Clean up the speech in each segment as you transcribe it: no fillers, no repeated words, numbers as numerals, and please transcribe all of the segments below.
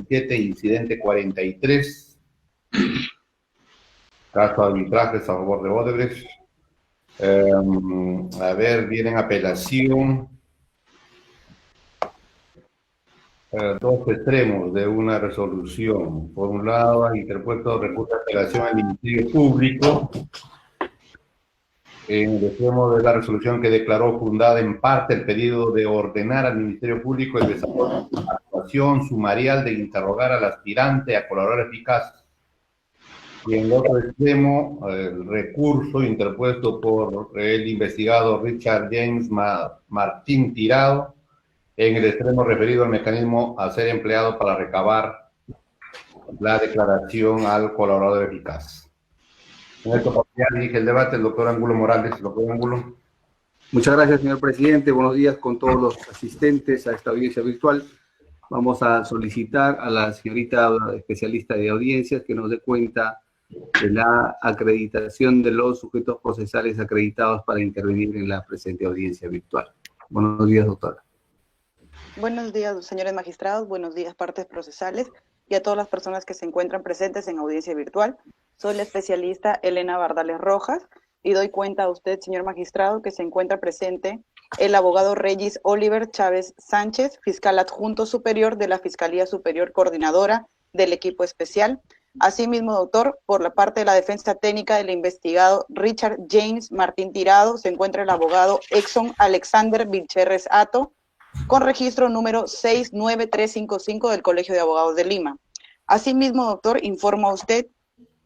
47, incidente 43, caso de arbitrajes a favor de Odebrecht. A ver, viene en apelación. Dos extremos de una resolución. Por un lado, ha interpuesto recurso de apelación al Ministerio Público en el extremo de la resolución que declaró fundada en parte el pedido de ordenar al Ministerio Público el desarrollo de una actuación sumarial de interrogar al aspirante a colaborador eficaz. Y en el otro extremo, el recurso interpuesto por el investigado Richard James Martín Tirado, en el extremo referido al mecanismo a ser empleado para recabar la declaración al colaborador eficaz. En esta oportunidad dirige el debate el doctor Ángulo Morales. Doctor Ángulo. Muchas gracias, señor presidente. Buenos días con todos los asistentes a esta audiencia virtual. Vamos a solicitar a la señorita especialista de audiencias que nos dé cuenta de la acreditación de los sujetos procesales acreditados para intervenir en la presente audiencia virtual. Buenos días, doctora. Buenos días, señores magistrados, buenos días, partes procesales y a todas las personas que se encuentran presentes en audiencia virtual. Soy la especialista Elena Bardales Rojas y doy cuenta a usted, señor magistrado, que se encuentra presente el abogado Regis Oliver Chávez Sánchez, fiscal adjunto superior de la Fiscalía Superior Coordinadora del equipo especial. Asimismo, doctor, por la parte de la defensa técnica del investigado Richard James Martín Tirado, se encuentra el abogado Exxon Alexander Vilcherres Hato, con registro número 69355 del Colegio de Abogados de Lima. Asimismo, doctor, informa a usted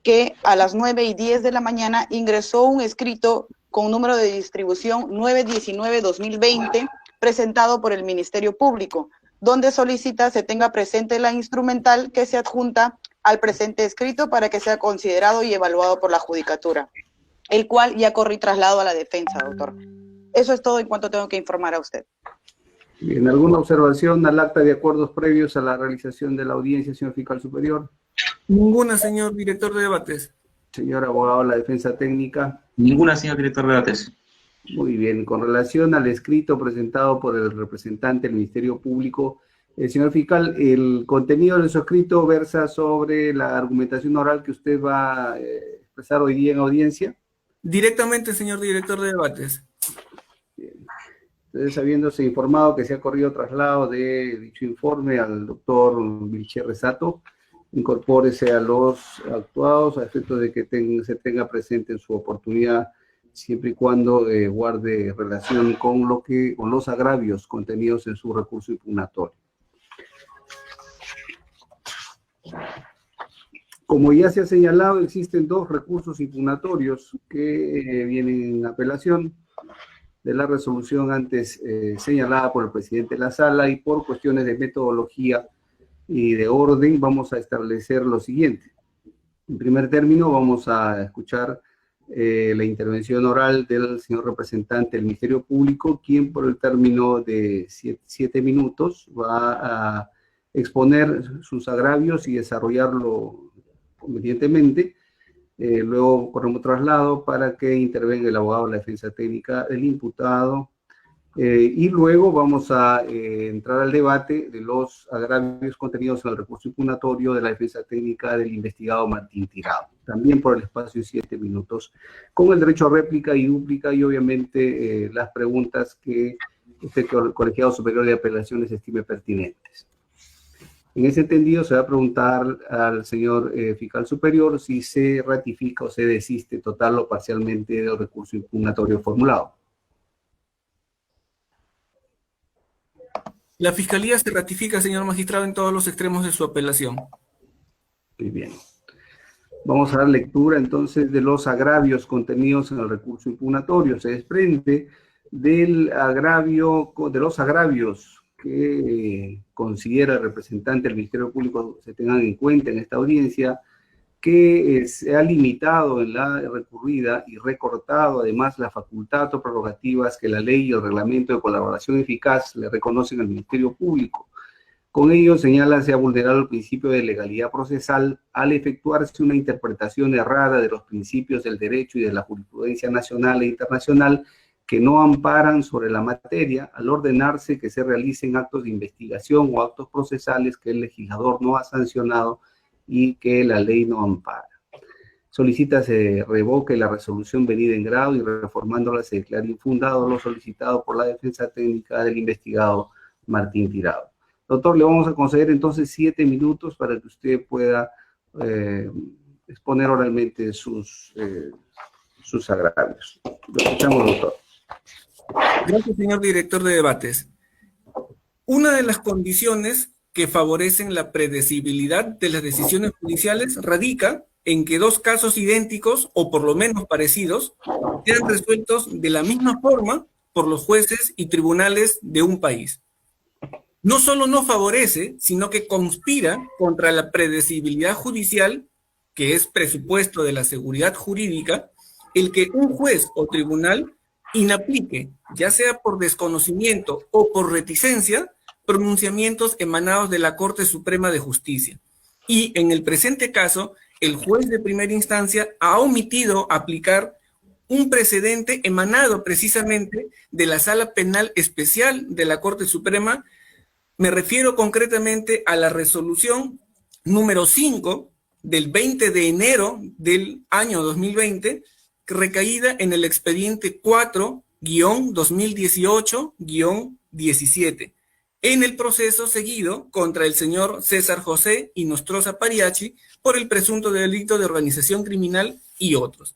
que a las 9:10 de la mañana ingresó un escrito con número de distribución 919-2020 presentado por el Ministerio Público, donde solicita se tenga presente la instrumental que se adjunta al presente escrito para que sea considerado y evaluado por la Judicatura, el cual ya corrí traslado a la defensa, doctor. Eso es todo en cuanto tengo que informar a usted. Bien, ¿alguna observación al acta de acuerdos previos a la realización de la audiencia, señor fiscal superior? Ninguna, señor director de debates. Señor abogado de la defensa técnica. Ninguna, señor director de debates. Muy bien, con relación al escrito presentado por el representante del Ministerio Público, señor fiscal, el contenido de su escrito versa sobre la argumentación oral que usted va a expresar hoy día en audiencia. Directamente, señor director de debates. Bien. Entonces, habiéndose informado que se ha corrido traslado de dicho informe al doctor Vilcherres Hato, incorpórese a los actuados a efecto de que se tenga presente en su oportunidad, siempre y cuando guarde relación con los agravios contenidos en su recurso impugnatorio. Como ya se ha señalado, existen dos recursos impugnatorios que vienen en apelación de la resolución antes señalada por el presidente de la sala, y por cuestiones de metodología y de orden vamos a establecer lo siguiente. En primer término, vamos a escuchar la intervención oral del señor representante del Ministerio Público, quien por el término de 7 minutos va a exponer sus agravios y desarrollarlo convenientemente. Luego corremos traslado para que intervenga el abogado de la defensa técnica, el imputado, y luego vamos a entrar al debate de los agravios contenidos en el recurso impugnatorio de la defensa técnica del investigado Martín Tirado, también por el espacio de 7 minutos, con el derecho a réplica y dúplica y obviamente las preguntas que este colegiado superior de apelaciones estime pertinentes. En ese entendido, se va a preguntar al señor fiscal superior si se ratifica o se desiste total o parcialmente del recurso impugnatorio formulado. La Fiscalía se ratifica, señor magistrado, en todos los extremos de su apelación. Muy bien. Vamos a dar lectura entonces de los agravios contenidos en el recurso impugnatorio. Se desprende de los agravios que considera el representante del Ministerio Público se tengan en cuenta en esta audiencia, que se ha limitado en la recurrida y recortado además la facultad o prerrogativas que la ley y el reglamento de colaboración eficaz le reconocen al Ministerio Público. Con ello señala se ha vulnerado el principio de legalidad procesal al efectuarse una interpretación errada de los principios del derecho y de la jurisprudencia nacional e internacional que no amparan sobre la materia al ordenarse que se realicen actos de investigación o actos procesales que el legislador no ha sancionado y que la ley no ampara. Solicita se revoque la resolución venida en grado y reformándola se declara infundado lo solicitado por la defensa técnica del investigado Martín Tirado. Doctor, le vamos a conceder entonces 7 minutos para que usted pueda exponer oralmente sus agravios. Lo escuchamos, doctor. Gracias, señor director de debates. Una de las condiciones que favorecen la predecibilidad de las decisiones judiciales radica en que dos casos idénticos, o por lo menos parecidos, sean resueltos de la misma forma por los jueces y tribunales de un país. No solo no favorece, sino que conspira contra la predecibilidad judicial, que es presupuesto de la seguridad jurídica, el que un juez o tribunal inaplique, ya sea por desconocimiento o por reticencia, pronunciamientos emanados de la Corte Suprema de Justicia. Y en el presente caso, el juez de primera instancia ha omitido aplicar un precedente emanado precisamente de la Sala Penal Especial de la Corte Suprema. Me refiero concretamente a la resolución número 5 del 20 de enero del año 2020, recaída en el expediente 4-2018-17, en el proceso seguido contra el señor César José Inostroza Pariachi por el presunto delito de organización criminal y otros.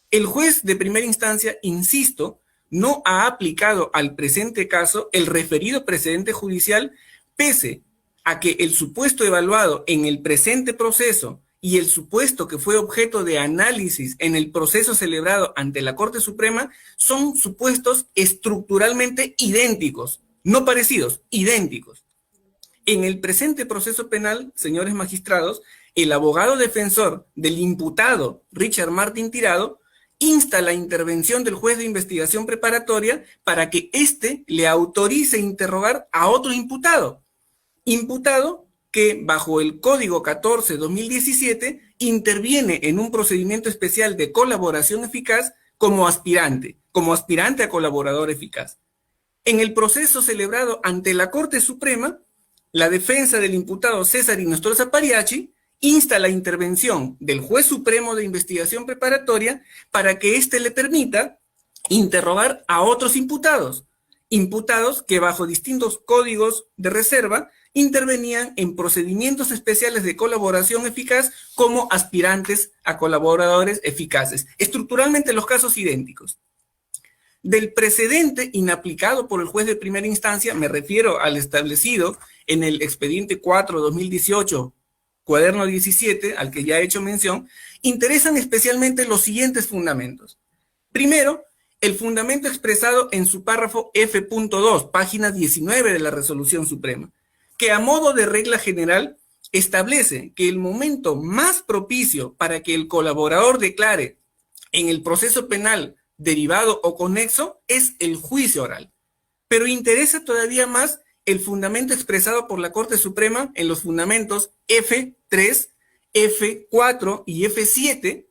El juez de primera instancia, insisto, no ha aplicado al presente caso el referido precedente judicial, pese a que el supuesto evaluado en el presente proceso y el supuesto que fue objeto de análisis en el proceso celebrado ante la Corte Suprema son supuestos estructuralmente idénticos, no parecidos, idénticos. En el presente proceso penal, señores magistrados, el abogado defensor del imputado Richard Martín Tirado insta la intervención del juez de investigación preparatoria para que éste le autorice interrogar a otro imputado que bajo el Código 14-2017 interviene en un procedimiento especial de colaboración eficaz como aspirante a colaborador eficaz. En el proceso celebrado ante la Corte Suprema, la defensa del imputado César Inostroza Pariachi insta la intervención del juez supremo de investigación preparatoria para que éste le permita interrogar a otros imputados que bajo distintos códigos de reserva intervenían en procedimientos especiales de colaboración eficaz como aspirantes a colaboradores eficaces. Estructuralmente los casos idénticos. Del precedente inaplicado por el juez de primera instancia, me refiero al establecido en el expediente 4-2018, cuaderno 17, al que ya he hecho mención, interesan especialmente los siguientes fundamentos. Primero, el fundamento expresado en su párrafo F.2, página 19 de la Resolución Suprema, que a modo de regla general establece que el momento más propicio para que el colaborador declare en el proceso penal derivado o conexo es el juicio oral. Pero interesa todavía más el fundamento expresado por la Corte Suprema en los fundamentos F3, F4 y F7,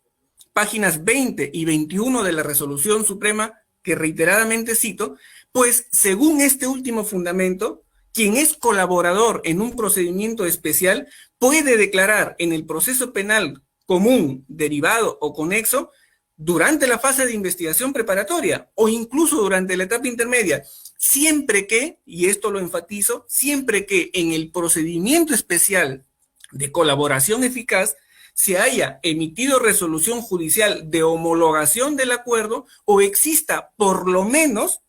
páginas 20 y 21 de la Resolución Suprema, que reiteradamente cito, pues según este último fundamento, quien es colaborador en un procedimiento especial puede declarar en el proceso penal común, derivado o conexo durante la fase de investigación preparatoria o incluso durante la etapa intermedia, siempre que, y esto lo enfatizo, siempre que en el procedimiento especial de colaboración eficaz se haya emitido resolución judicial de homologación del acuerdo o exista por lo menos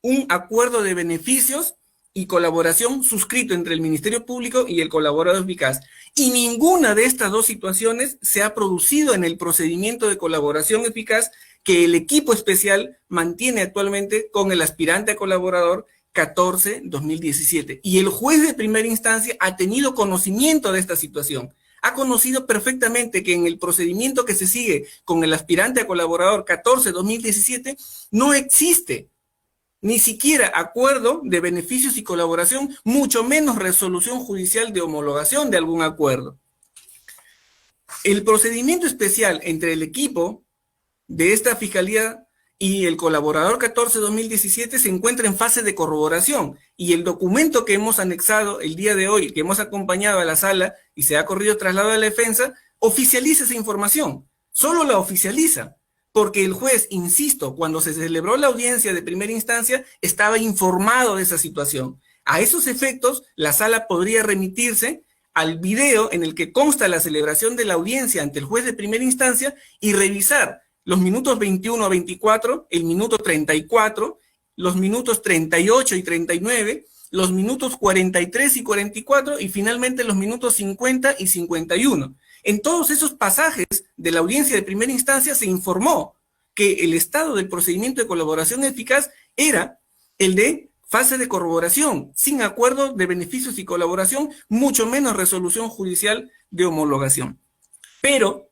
un acuerdo de beneficios y colaboración suscrito entre el Ministerio Público y el colaborador eficaz. Y ninguna de estas dos situaciones se ha producido en el procedimiento de colaboración eficaz que el equipo especial mantiene actualmente con el aspirante a colaborador 14-2017. Y el juez de primera instancia ha tenido conocimiento de esta situación. Ha conocido perfectamente que en el procedimiento que se sigue con el aspirante a colaborador 14-2017 no existe ni siquiera acuerdo de beneficios y colaboración, mucho menos resolución judicial de homologación de algún acuerdo. El procedimiento especial entre el equipo de esta fiscalía y el colaborador 14-2017 se encuentra en fase de corroboración, y el documento que hemos anexado el día de hoy, que hemos acompañado a la sala y se ha corrido traslado a la defensa, oficializa esa información, solo la oficializa, porque el juez, insisto, cuando se celebró la audiencia de primera instancia, estaba informado de esa situación. A esos efectos, la sala podría remitirse al video en el que consta la celebración de la audiencia ante el juez de primera instancia y revisar los minutos 21 a 24, el minuto 34, los minutos 38 y 39, los minutos 43 y 44 y finalmente los minutos 50 y 51. En todos esos pasajes de la audiencia de primera instancia se informó que el estado del procedimiento de colaboración eficaz era el de fase de corroboración, sin acuerdo de beneficios y colaboración, mucho menos resolución judicial de homologación. Pero,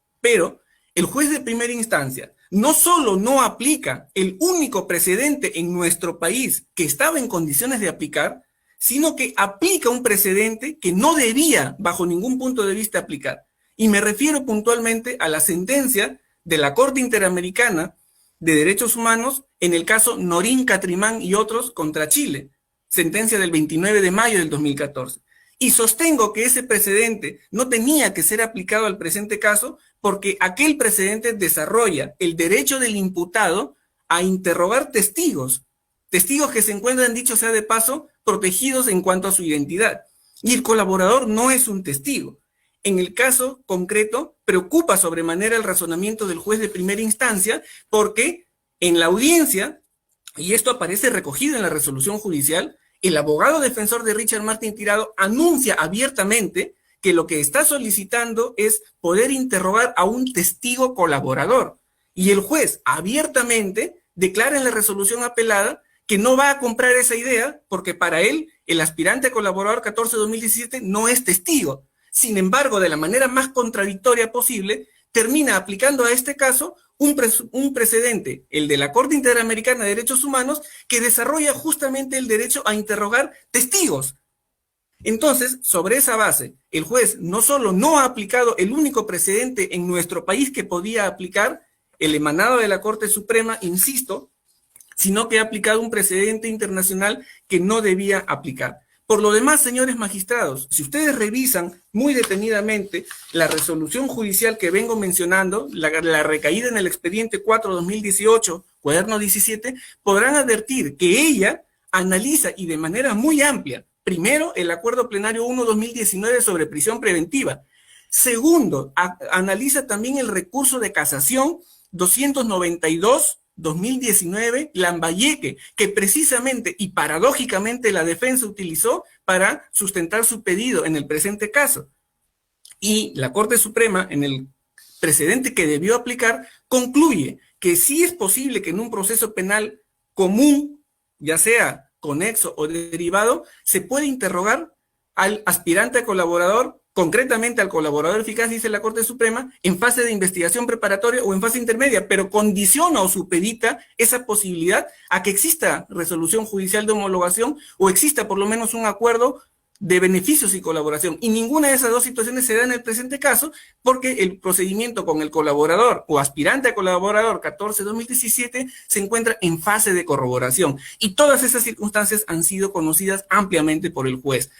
el juez de primera instancia no solo no aplica el único precedente en nuestro país que estaba en condiciones de aplicar, sino que aplica un precedente que no debía, bajo ningún punto de vista, aplicar. Y me refiero puntualmente a la sentencia de la Corte Interamericana de Derechos Humanos en el caso Norín Catrimán y otros contra Chile, sentencia del 29 de mayo del 2014. Y sostengo que ese precedente no tenía que ser aplicado al presente caso porque aquel precedente desarrolla el derecho del imputado a interrogar testigos que se encuentran, dicho sea de paso, protegidos en cuanto a su identidad. Y el colaborador no es un testigo. En el caso concreto, preocupa sobremanera el razonamiento del juez de primera instancia porque en la audiencia, y esto aparece recogido en la resolución judicial, el abogado defensor de Richard Martin Tirado anuncia abiertamente que lo que está solicitando es poder interrogar a un testigo colaborador. Y el juez abiertamente declara en la resolución apelada que no va a comprar esa idea porque para él el aspirante colaborador 14-2017 no es testigo. Sin embargo, de la manera más contradictoria posible, termina aplicando a este caso un precedente, el de la Corte Interamericana de Derechos Humanos, que desarrolla justamente el derecho a interrogar testigos. Entonces, sobre esa base, el juez no solo no ha aplicado el único precedente en nuestro país que podía aplicar, el emanado de la Corte Suprema, insisto, sino que ha aplicado un precedente internacional que no debía aplicar. Por lo demás, señores magistrados, si ustedes revisan muy detenidamente la resolución judicial que vengo mencionando, la recaída en el expediente 4-2018, cuaderno 17, podrán advertir que ella analiza y de manera muy amplia, primero, el acuerdo plenario 1-2019 sobre prisión preventiva. Segundo, analiza también el recurso de casación 292-2019, Lambayeque, que precisamente y paradójicamente la defensa utilizó para sustentar su pedido en el presente caso. Y la Corte Suprema, en el precedente que debió aplicar, concluye que sí es posible que en un proceso penal común, ya sea conexo o derivado, se puede interrogar al aspirante a colaborador, concretamente al colaborador eficaz, dice la Corte Suprema, en fase de investigación preparatoria o en fase intermedia, pero condiciona o supedita esa posibilidad a que exista resolución judicial de homologación o exista por lo menos un acuerdo de beneficios y colaboración. Y ninguna de esas dos situaciones se da en el presente caso porque el procedimiento con el colaborador o aspirante a colaborador 14-2017 se encuentra en fase de corroboración. Y todas esas circunstancias han sido conocidas ampliamente por el juez.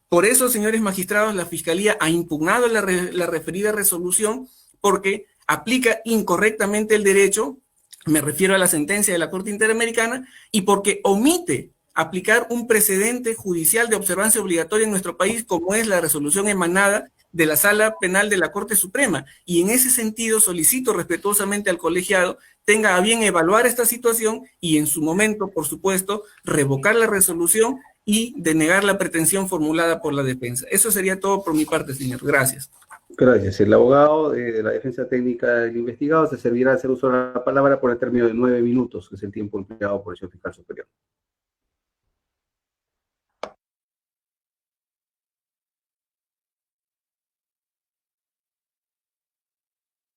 Por eso, señores magistrados, la Fiscalía ha impugnado la referida resolución porque aplica incorrectamente el derecho, me refiero a la sentencia de la Corte Interamericana, y porque omite aplicar un precedente judicial de observancia obligatoria en nuestro país, como es la resolución emanada de la Sala Penal de la Corte Suprema. Y en ese sentido solicito respetuosamente al colegiado tenga a bien evaluar esta situación y en su momento, por supuesto, revocar la resolución y denegar la pretensión formulada por la defensa. Eso sería todo por mi parte, señor. Gracias. Gracias. El abogado de la defensa técnica del investigado se servirá de hacer uso de la palabra por el término de 9 minutos, que es el tiempo empleado por el señor fiscal superior.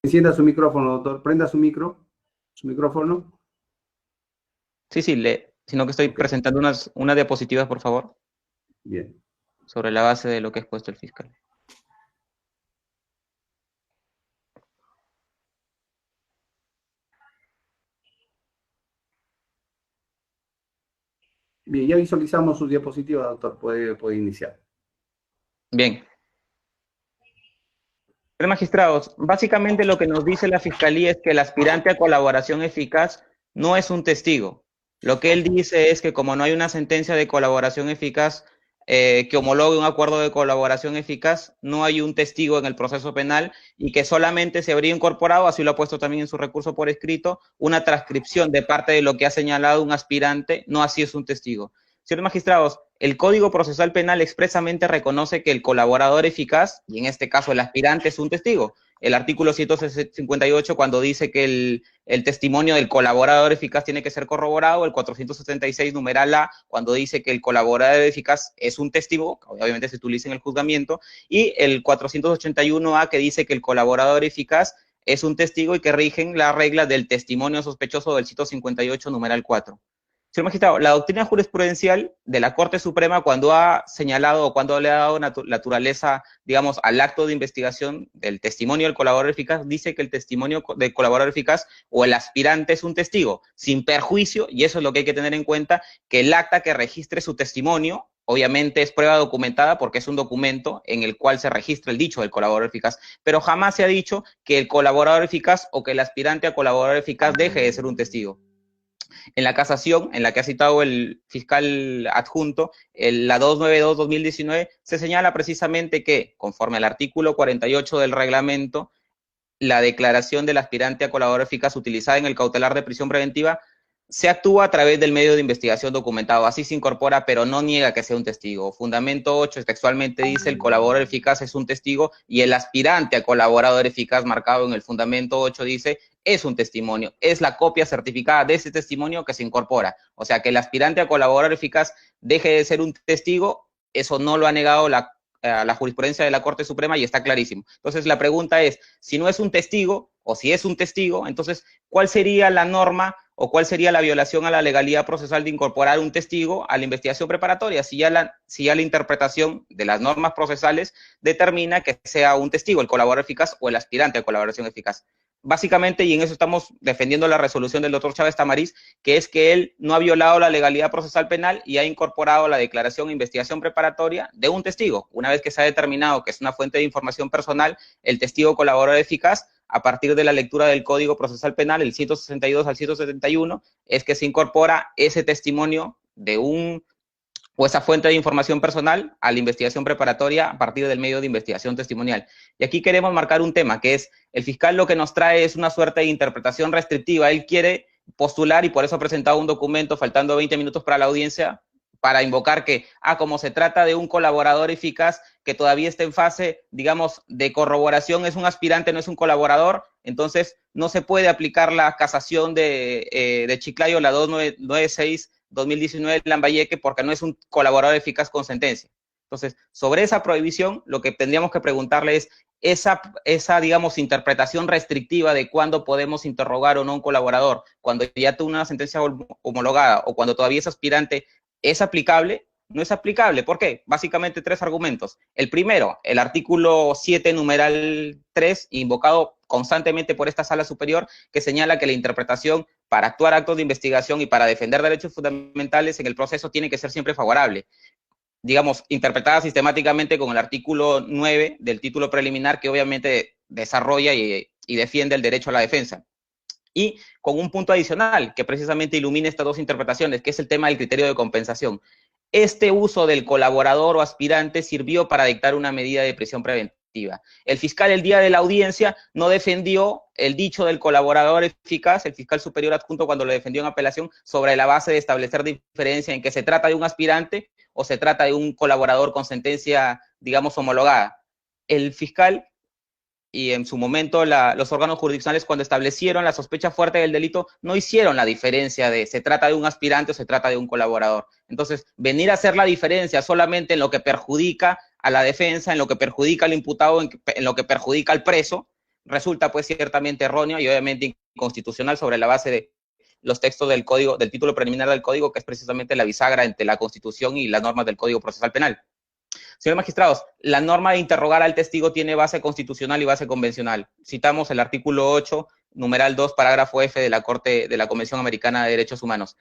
Encienda su micrófono, doctor. Prenda su micrófono. Sí, sino que estoy presentando unas diapositivas, por favor. Bien. Sobre la base de lo que ha expuesto el fiscal. Bien, ya visualizamos sus diapositivas, doctor. Puede iniciar. Bien. Magistrados, básicamente lo que nos dice la Fiscalía es que el aspirante a colaboración eficaz no es un testigo. Lo que él dice es que como no hay una sentencia de colaboración eficaz que homologue un acuerdo de colaboración eficaz, no hay un testigo en el proceso penal y que solamente se habría incorporado, así lo ha puesto también en su recurso por escrito, una transcripción de parte de lo que ha señalado un aspirante, no así es un testigo. Señores magistrados, el Código Procesal Penal expresamente reconoce que el colaborador eficaz, y en este caso el aspirante, es un testigo. El artículo 158, cuando dice que el testimonio del colaborador eficaz tiene que ser corroborado, el 476, numeral A, cuando dice que el colaborador eficaz es un testigo, obviamente se utiliza en el juzgamiento, y el 481A, que dice que el colaborador eficaz es un testigo y que rigen las reglas del testimonio sospechoso del 158, numeral 4. Señor magistrado, la doctrina jurisprudencial de la Corte Suprema, cuando ha señalado o cuando le ha dado naturaleza, digamos, al acto de investigación del testimonio del colaborador eficaz, dice que el testimonio del colaborador eficaz o el aspirante es un testigo, sin perjuicio, y eso es lo que hay que tener en cuenta, que el acta que registre su testimonio, obviamente es prueba documentada porque es un documento en el cual se registra el dicho del colaborador eficaz, pero jamás se ha dicho que el colaborador eficaz o que el aspirante a colaborador eficaz deje de ser un testigo. En la casación, en la que ha citado el fiscal adjunto, la 292-2019, se señala precisamente que, conforme al artículo 48 del reglamento, la declaración del aspirante a colaborador eficaz utilizada en el cautelar de prisión preventiva se actúa a través del medio de investigación documentado. Así se incorpora, pero no niega que sea un testigo. Fundamento 8 textualmente dice el colaborador eficaz es un testigo y el aspirante a colaborador eficaz marcado en el fundamento 8 dice es un testimonio. Es la copia certificada de ese testimonio que se incorpora. O sea, que el aspirante a colaborador eficaz deje de ser un testigo, eso no lo ha negado la jurisprudencia de la Corte Suprema y está clarísimo. Entonces, la pregunta es, si no es un testigo o si es un testigo, entonces, ¿cuál sería la norma o cuál sería la violación a la legalidad procesal de incorporar un testigo a la investigación preparatoria? Si ya la interpretación de las normas procesales determina que sea un testigo, el colaborador eficaz o el aspirante a colaboración eficaz. Básicamente, y en eso estamos defendiendo la resolución del doctor Chávez Tamariz, que es que él no ha violado la legalidad procesal penal y ha incorporado la declaración e investigación preparatoria de un testigo. Una vez que se ha determinado que es una fuente de información personal, el testigo colaborador eficaz, a partir de la lectura del Código Procesal Penal, el 162 al 171, es que se incorpora ese testimonio o esa fuente de información personal a la investigación preparatoria a partir del medio de investigación testimonial. Y aquí queremos marcar un tema, que es, el fiscal lo que nos trae es una suerte de interpretación restrictiva. Él quiere postular, y por eso ha presentado un documento, faltando 20 minutos para la audiencia, para invocar que, como se trata de un colaborador eficaz que todavía está en fase, digamos, de corroboración, es un aspirante, no es un colaborador, entonces no se puede aplicar la casación de Chiclayo, la 296-2019 de Lambayeque, porque no es un colaborador eficaz con sentencia. Entonces, sobre esa prohibición, lo que tendríamos que preguntarle es esa, digamos, interpretación restrictiva de cuándo podemos interrogar o no a un colaborador, cuando ya tuvo una sentencia homologada o cuando todavía es aspirante, ¿es aplicable? No es aplicable. ¿Por qué? Básicamente 3 argumentos. El primero, el artículo 7, numeral 3, invocado constantemente por esta sala superior, que señala que la interpretación para actuar actos de investigación y para defender derechos fundamentales en el proceso tiene que ser siempre favorable. Digamos, interpretada sistemáticamente con el artículo 9 del título preliminar, que obviamente desarrolla y defiende el derecho a la defensa. Y con un punto adicional que precisamente ilumina estas 2 interpretaciones, que es el tema del criterio de compensación. Este uso del colaborador o aspirante sirvió para dictar una medida de prisión preventiva. El fiscal el día de la audiencia no defendió el dicho del colaborador eficaz, el fiscal superior adjunto cuando lo defendió en apelación, sobre la base de establecer diferencia en que se trata de un aspirante o se trata de un colaborador con sentencia, digamos, homologada. El fiscal y en su momento los órganos jurisdiccionales, cuando establecieron la sospecha fuerte del delito, no hicieron la diferencia de se trata de un aspirante o se trata de un colaborador. Entonces, venir a hacer la diferencia solamente en lo que perjudica a la defensa, en lo que perjudica al imputado, en lo que perjudica al preso, resulta pues ciertamente erróneo y obviamente inconstitucional sobre la base de los textos del código, del título preliminar del código, que es precisamente la bisagra entre la Constitución y las normas del Código Procesal Penal. Señores magistrados, la norma de interrogar al testigo tiene base constitucional y base convencional. Citamos el artículo 8, numeral 2, parágrafo F de la Convención Americana de Derechos Humanos.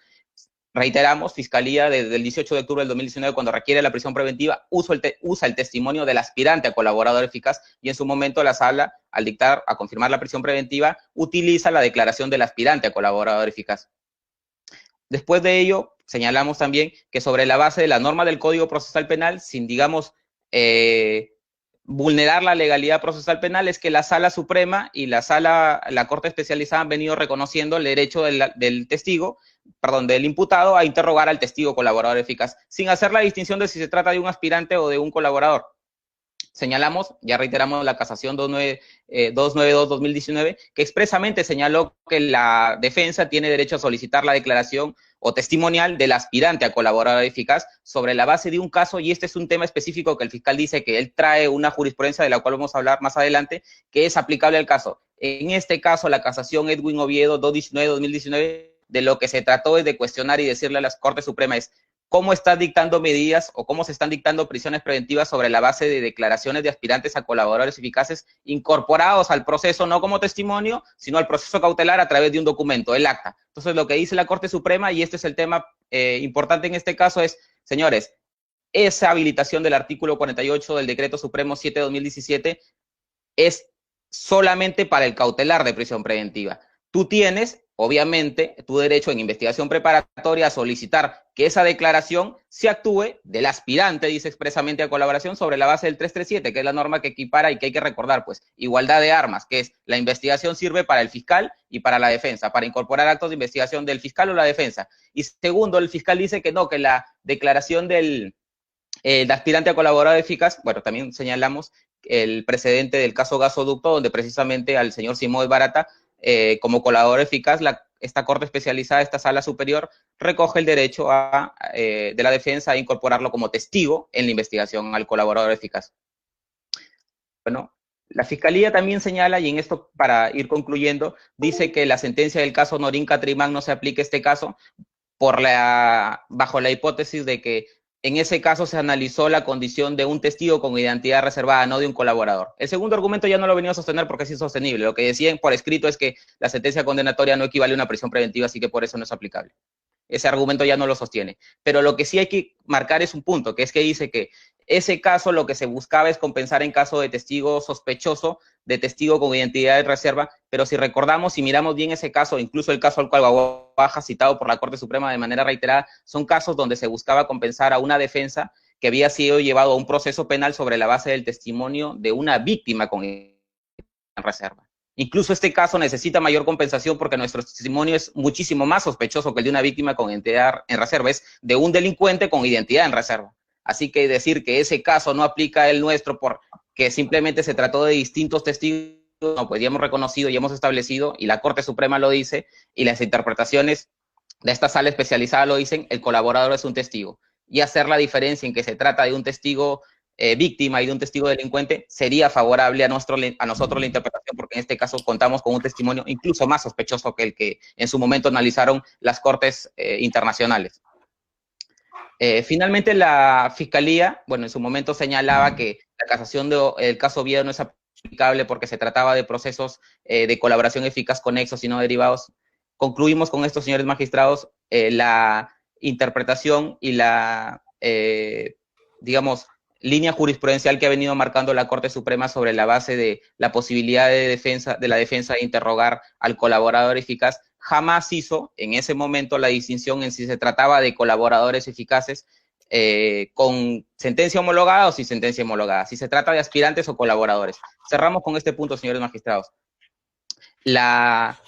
Reiteramos, Fiscalía desde el 18 de octubre del 2019, cuando requiere la prisión preventiva, usa el testimonio del aspirante a colaborador eficaz y en su momento la sala, a confirmar la prisión preventiva, utiliza la declaración del aspirante a colaborador eficaz. Después de ello, señalamos también que sobre la base de la norma del Código Procesal Penal, sin, digamos, vulnerar la legalidad procesal penal, es que la Sala Suprema y la Corte Especializada han venido reconociendo el derecho del imputado a interrogar al testigo colaborador eficaz, sin hacer la distinción de si se trata de un aspirante o de un colaborador. Señalamos, ya reiteramos la casación 292-2019, que expresamente señaló que la defensa tiene derecho a solicitar la declaración o testimonial del aspirante a colaborador eficaz sobre la base de un caso, y este es un tema específico que el fiscal dice que él trae una jurisprudencia de la cual vamos a hablar más adelante, que es aplicable al caso. En este caso, la casación Edwin Oviedo 219-2019, de lo que se trató es de cuestionar y decirle a la Corte Suprema es cómo están dictando medidas o cómo se están dictando prisiones preventivas sobre la base de declaraciones de aspirantes a colaboradores eficaces incorporados al proceso, no como testimonio, sino al proceso cautelar a través de un documento, el acta. Entonces, lo que dice la Corte Suprema, y este es el tema importante en este caso, es, señores, esa habilitación del artículo 48 del Decreto Supremo 7/2017 es solamente para el cautelar de prisión preventiva. Tú tienes, obviamente, tu derecho en investigación preparatoria a solicitar que esa declaración se actúe del aspirante, dice expresamente a colaboración, sobre la base del 337, que es la norma que equipara y que hay que recordar, pues, igualdad de armas, que es la investigación sirve para el fiscal y para la defensa, para incorporar actos de investigación del fiscal o la defensa. Y segundo, el fiscal dice que no, que la declaración del aspirante a colaborador eficaz, bueno, también señalamos el precedente del caso Gasoducto, donde precisamente al señor Simón Barata, como colaborador eficaz, esta Corte Especializada, esta Sala Superior, recoge el derecho de la defensa a incorporarlo como testigo en la investigación al colaborador eficaz. Bueno, la Fiscalía también señala, y en esto para ir concluyendo, dice que la sentencia del caso Norín Catrimán no se aplica a este caso bajo la hipótesis de que en ese caso se analizó la condición de un testigo con identidad reservada, no de un colaborador. El segundo argumento ya no lo venía a sostener porque es insostenible. Lo que decían por escrito es que la sentencia condenatoria no equivale a una prisión preventiva, así que por eso no es aplicable. Ese argumento ya no lo sostiene. Pero lo que sí hay que marcar es un punto, que es que dice que ese caso lo que se buscaba es compensar en caso de testigo sospechoso, de testigo con identidad de reserva, pero si recordamos y miramos bien ese caso, incluso el caso al cual Baja, citado por la Corte Suprema de manera reiterada, son casos donde se buscaba compensar a una defensa que había sido llevado a un proceso penal sobre la base del testimonio de una víctima con identidad en reserva. Incluso este caso necesita mayor compensación porque nuestro testimonio es muchísimo más sospechoso que el de una víctima con identidad en reserva, es de un delincuente con identidad en reserva. Así que decir que ese caso no aplica el nuestro porque simplemente se trató de distintos testigos, no, pues ya hemos reconocido y hemos establecido, y la Corte Suprema lo dice, y las interpretaciones de esta sala especializada lo dicen, el colaborador es un testigo. Y hacer la diferencia en que se trata de un testigo víctima y de un testigo delincuente sería favorable a nosotros la interpretación, porque en este caso contamos con un testimonio incluso más sospechoso que el que en su momento analizaron las Cortes internacionales. Finalmente, la Fiscalía, bueno, en su momento señalaba que la casación del caso Oviedo no es aplicable porque se trataba de procesos de colaboración eficaz conexos y no derivados. Concluimos con esto, señores magistrados, la interpretación y la, digamos, línea jurisprudencial que ha venido marcando la Corte Suprema sobre la base de la posibilidad de la defensa de interrogar al colaborador eficaz, jamás hizo en ese momento la distinción en si se trataba de colaboradores eficaces con sentencia homologada o sin sentencia homologada, si se trata de aspirantes o colaboradores. Cerramos con este punto, señores magistrados. La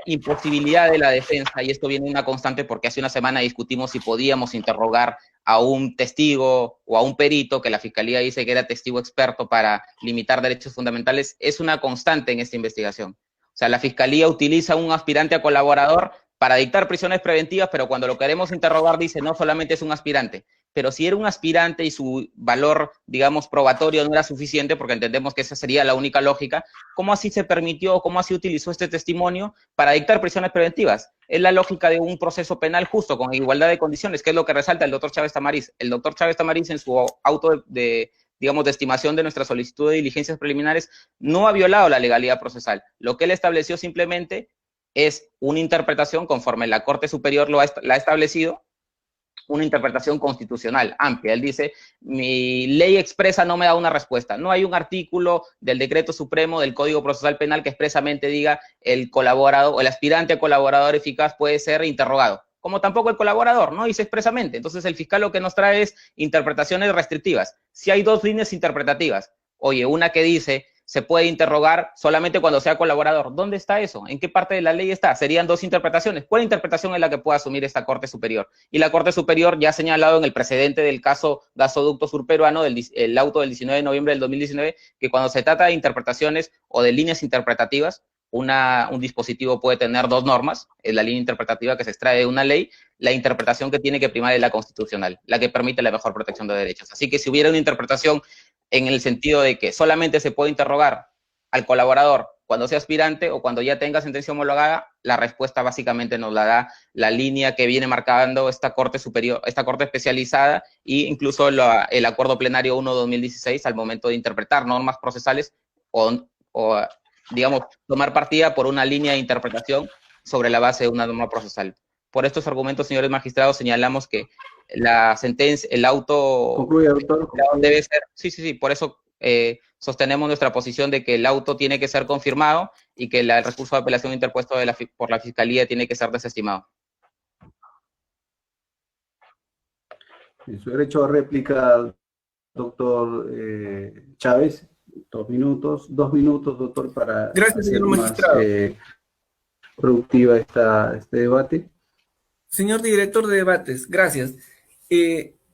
imposibilidad de la defensa, y esto viene una constante porque hace una semana discutimos si podíamos interrogar a un testigo o a un perito, que la Fiscalía dice que era testigo experto para limitar derechos fundamentales, es una constante en esta investigación. O sea, la Fiscalía utiliza un aspirante a colaborador para dictar prisiones preventivas, pero cuando lo queremos interrogar dice no solamente es un aspirante, pero si era un aspirante y su valor, digamos, probatorio no era suficiente, porque entendemos que esa sería la única lógica, ¿cómo así se permitió, cómo así utilizó este testimonio para dictar prisiones preventivas? Es la lógica de un proceso penal justo, con igualdad de condiciones, que es lo que resalta el doctor Chávez Tamariz. El doctor Chávez Tamariz en su auto de estimación de nuestra solicitud de diligencias preliminares, no ha violado la legalidad procesal. Lo que él estableció simplemente es una interpretación conforme la Corte Superior la ha establecido, una interpretación constitucional amplia. Él dice, mi ley expresa no me da una respuesta. No hay un artículo del Decreto Supremo del Código Procesal Penal que expresamente diga el colaborador o el aspirante a colaborador eficaz puede ser interrogado, como tampoco el colaborador, no dice expresamente. Entonces el fiscal lo que nos trae es interpretaciones restrictivas. Si hay dos líneas interpretativas, oye, una que dice se puede interrogar solamente cuando sea colaborador. ¿Dónde está eso? ¿En qué parte de la ley está? Serían dos interpretaciones. ¿Cuál interpretación es la que puede asumir esta Corte Superior? Y la Corte Superior ya ha señalado en el precedente del caso Gasoducto Surperuano, el auto del 19 de noviembre del 2019, que cuando se trata de interpretaciones o de líneas interpretativas, un dispositivo puede tener dos normas, es la línea interpretativa que se extrae de una ley, la interpretación que tiene que primar es la constitucional, la que permite la mejor protección de derechos. Así que si hubiera una interpretación en el sentido de que solamente se puede interrogar al colaborador cuando sea aspirante o cuando ya tenga sentencia homologada, la respuesta básicamente nos la da la línea que viene marcando esta Corte Superior, esta Corte Especializada, e incluso el Acuerdo Plenario 1/2016 al momento de interpretar normas procesales o digamos, tomar partida por una línea de interpretación sobre la base de una norma procesal. Por estos argumentos, señores magistrados, señalamos que la sentencia, el auto Concluye, doctor. debe ser, sí, por eso sostenemos nuestra posición de que el auto tiene que ser confirmado y que el recurso de apelación interpuesto por la Fiscalía tiene que ser desestimado. En su derecho a réplica, doctor Chávez, 2 minutos, doctor, para Gracias, señor magistrado. Productiva este debate. Señor director de debates, gracias.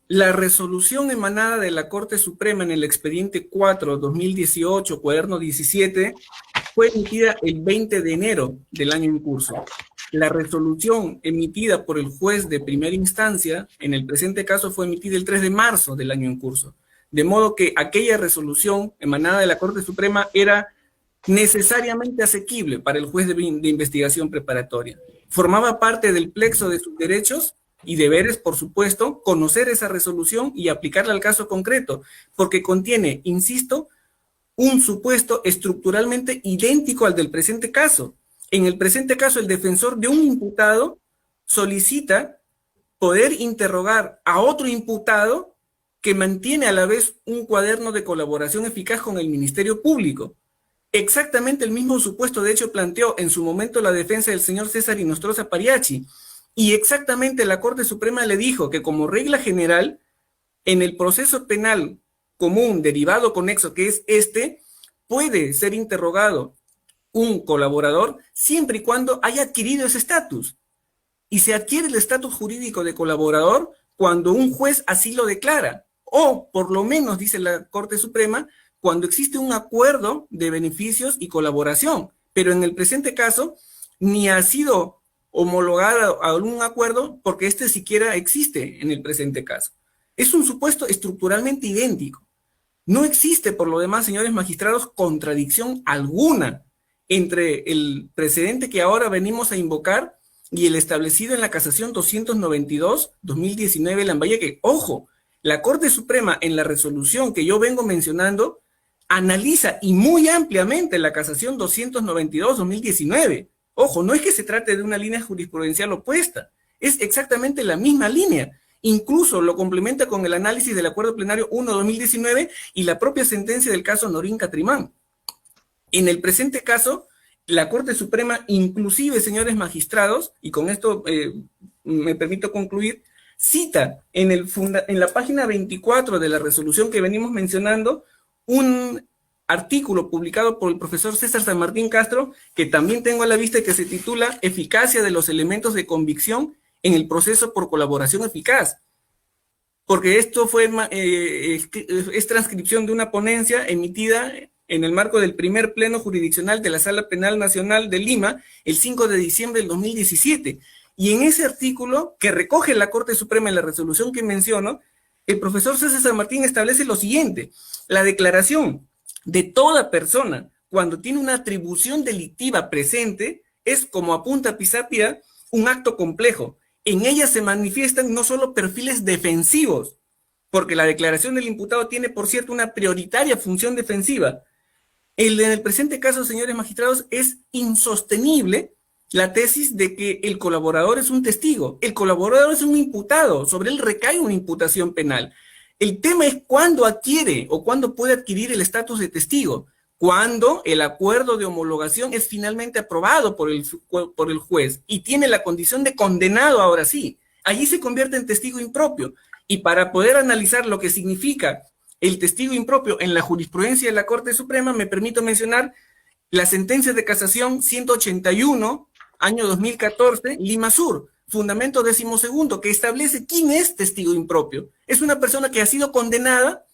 La resolución emanada de la Corte Suprema en el expediente 4/2018, cuaderno 17, fue emitida el 20 de enero del año en curso. La resolución emitida por el juez de primera instancia, en el presente caso, fue emitida el 3 de marzo del año en curso. De modo que aquella resolución emanada de la Corte Suprema era necesariamente asequible para el juez de investigación preparatoria. Formaba parte del plexo de sus derechos y deberes, por supuesto, conocer esa resolución y aplicarla al caso concreto, porque contiene, insisto, un supuesto estructuralmente idéntico al del presente caso. En el presente caso, el defensor de un imputado solicita poder interrogar a otro imputado que mantiene a la vez un cuaderno de colaboración eficaz con el Ministerio Público. Exactamente el mismo supuesto, de hecho, planteó en su momento la defensa del señor César Inostroza Pariachi, y exactamente la Corte Suprema le dijo que como regla general, en el proceso penal común, derivado conexo, que es puede ser interrogado un colaborador siempre y cuando haya adquirido ese estatus. Y se adquiere el estatus jurídico de colaborador cuando un juez así lo declara, o por lo menos, dice la Corte Suprema, cuando existe un acuerdo de beneficios y colaboración. Pero en el presente caso, ni ha sido homologado a algún acuerdo porque siquiera existe en el presente caso. Es un supuesto estructuralmente idéntico. No existe, por lo demás, señores magistrados, contradicción alguna entre el precedente que ahora venimos a invocar y el establecido en la casación 292/2019 Lambayeque. Ojo, la Corte Suprema en la resolución que yo vengo mencionando analiza y muy ampliamente la casación 292/2019. Ojo, no es que se trate de una línea jurisprudencial opuesta, es exactamente la misma línea. Incluso lo complementa con el análisis del Acuerdo Plenario 1/2019 y la propia sentencia del caso Norín Catrimán. En el presente caso, la Corte Suprema, inclusive, señores magistrados, y con esto me permito concluir, cita en la página 24 de la resolución que venimos mencionando un artículo publicado por el profesor César San Martín Castro, que también tengo a la vista, que se titula Eficacia de los elementos de convicción en el proceso por colaboración eficaz. Porque esto es transcripción de una ponencia emitida en el marco del primer pleno jurisdiccional de la Sala Penal Nacional de Lima, el 5 de diciembre del 2017. Y en ese artículo, que recoge la Corte Suprema en la resolución que menciono, el profesor César San Martín establece lo siguiente: la declaración de toda persona cuando tiene una atribución delictiva presente es, como apunta Pisapia, un acto complejo. En ella se manifiestan no solo perfiles defensivos, porque la declaración del imputado tiene, por cierto, una prioritaria función defensiva. En el presente caso, señores magistrados, es insostenible la tesis de que el colaborador es un testigo. El colaborador es un imputado, sobre él recae una imputación penal. El tema es cuándo adquiere o cuándo puede adquirir el estatus de testigo. Cuando el acuerdo de homologación es finalmente aprobado por el juez y tiene la condición de condenado ahora sí. Allí se convierte en testigo impropio. Y para poder analizar lo que significa el testigo impropio en la jurisprudencia de la Corte Suprema, me permito mencionar la sentencia de casación 181, año 2014, Lima Sur, fundamento 12º, que establece quién es testigo impropio. Es una persona que ha sido condenada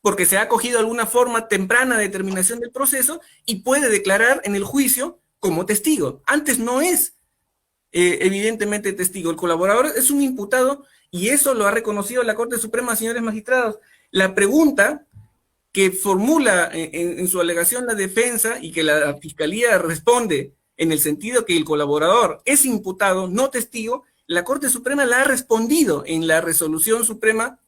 porque se ha acogido alguna forma temprana de determinación del proceso y puede declarar en el juicio como testigo. Antes no es evidentemente testigo. El colaborador es un imputado y eso lo ha reconocido la Corte Suprema, señores magistrados. La pregunta que formula en su alegación la defensa y que la Fiscalía responde en el sentido que el colaborador es imputado, no testigo, la Corte Suprema la ha respondido en la resolución suprema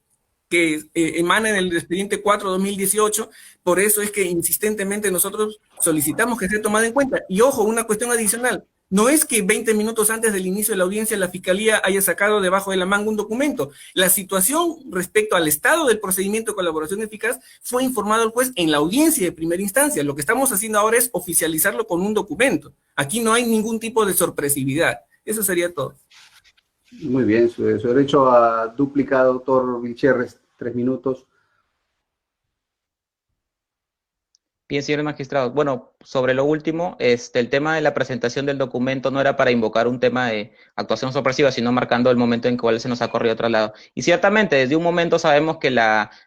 que emana en el expediente 4/2018, por eso es que insistentemente nosotros solicitamos que sea tomada en cuenta. Y ojo, una cuestión adicional, no es que 20 minutos antes del inicio de la audiencia la Fiscalía haya sacado debajo de la manga un documento. La situación respecto al estado del procedimiento de colaboración eficaz fue informado al juez en la audiencia de primera instancia. Lo que estamos haciendo ahora es oficializarlo con un documento. Aquí no hay ningún tipo de sorpresividad. Eso sería todo. Muy bien, su derecho a dúplica, doctor Vilcherres, 3 minutos. Bien, señores magistrados. Bueno, sobre lo último, el tema de la presentación del documento no era para invocar un tema de actuación sorpresiva, sino marcando el momento en cual se nos ha corrido traslado. Y ciertamente, desde un momento sabemos que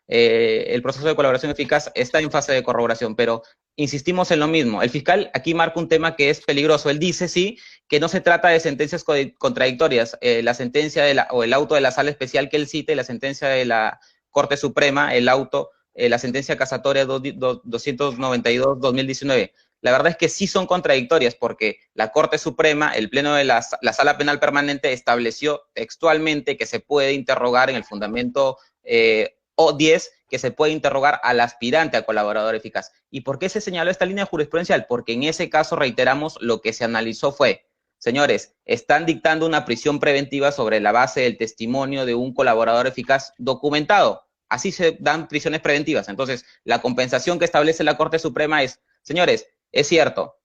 el proceso de colaboración eficaz está en fase de corroboración, pero insistimos en lo mismo. El fiscal aquí marca un tema que es peligroso. Él dice, sí, que no se trata de sentencias contradictorias. La sentencia o el auto de la sala especial que él cita y la sentencia de la Corte Suprema, el auto, la sentencia casatoria 292-2019. La verdad es que sí son contradictorias porque la Corte Suprema, el Pleno de la Sala Penal Permanente, estableció textualmente que se puede interrogar en el fundamento O10, que se puede interrogar al aspirante a colaborador eficaz. ¿Y por qué se señaló esta línea jurisprudencial? Porque en ese caso, reiteramos, lo que se analizó fue, señores, están dictando una prisión preventiva sobre la base del testimonio de un colaborador eficaz documentado. Así se dan prisiones preventivas. Entonces, la compensación que establece la Corte Suprema es, señores, es cierto,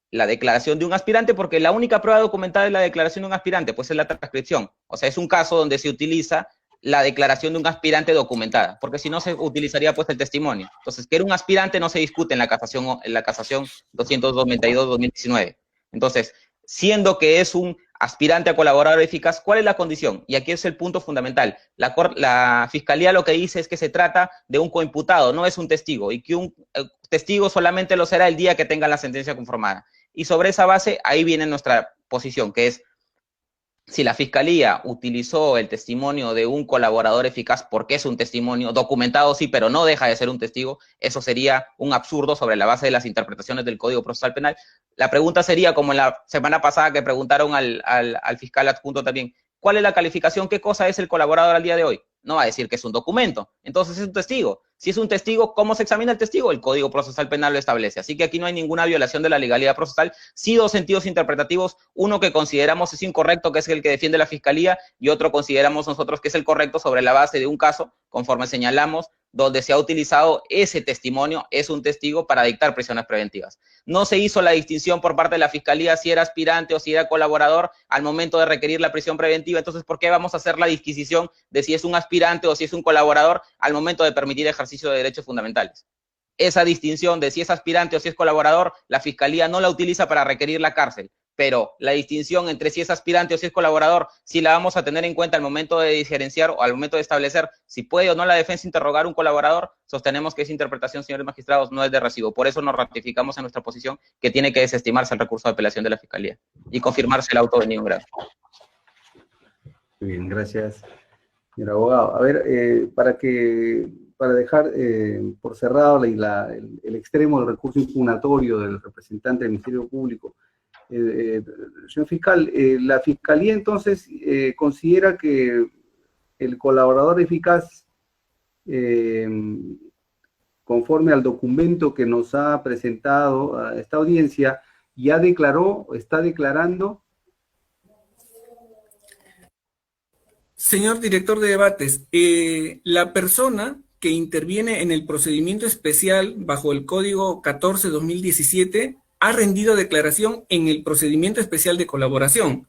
la declaración de un aspirante, porque la única prueba documentada de la declaración de un aspirante, pues es la transcripción. O sea, es un caso donde se utiliza la declaración de un aspirante documentada, porque si no se utilizaría pues el testimonio. Entonces, que era un aspirante no se discute en la casación 292-2019. Entonces, siendo que es un aspirante a colaborador eficaz, ¿cuál es la condición? Y aquí es el punto fundamental. La Fiscalía lo que dice es que se trata de un coimputado, no es un testigo, y que un testigo solamente lo será el día que tenga la sentencia conformada. Y sobre esa base, ahí viene nuestra posición, que es, si la Fiscalía utilizó el testimonio de un colaborador eficaz porque es un testimonio documentado, sí, pero no deja de ser un testigo, eso sería un absurdo sobre la base de las interpretaciones del Código Procesal Penal. La pregunta sería, como en la semana pasada que preguntaron al fiscal adjunto también, ¿cuál es la calificación? ¿Qué cosa es el colaborador al día de hoy? No va a decir que es un documento, entonces es un testigo. Si es un testigo, ¿cómo se examina el testigo? El Código Procesal Penal lo establece. Así que aquí no hay ninguna violación de la legalidad procesal. Sí, dos sentidos interpretativos, uno que consideramos es incorrecto, que es el que defiende la Fiscalía, y otro consideramos nosotros que es el correcto sobre la base de un caso, conforme señalamos, donde se ha utilizado ese testimonio, es un testigo para dictar prisiones preventivas. No se hizo la distinción por parte de la Fiscalía si era aspirante o si era colaborador al momento de requerir la prisión preventiva. Entonces, ¿por qué vamos a hacer la disquisición de si es un aspirante o si es un colaborador al momento de permitir ejercicio de derechos fundamentales? Esa distinción de si es aspirante o si es colaborador, la Fiscalía no la utiliza para requerir la cárcel, pero la distinción entre si es aspirante o si es colaborador, sí la vamos a tener en cuenta al momento de diferenciar o al momento de establecer si puede o no la defensa interrogar a un colaborador. Sostenemos que esa interpretación, señores magistrados, no es de recibo. Por eso nos ratificamos en nuestra posición que tiene que desestimarse el recurso de apelación de la Fiscalía y confirmarse el auto de ningún grado. Muy bien, gracias, señor abogado. A ver, para dejar por cerrado el extremo del recurso impugnatorio del representante del Ministerio Público, señor fiscal, la Fiscalía entonces considera que el colaborador eficaz, conforme al documento que nos ha presentado a esta audiencia, ya declaró, está declarando Señor director de debates, la persona que interviene en el procedimiento especial bajo el Código 14-2017 ha rendido declaración en el procedimiento especial de colaboración.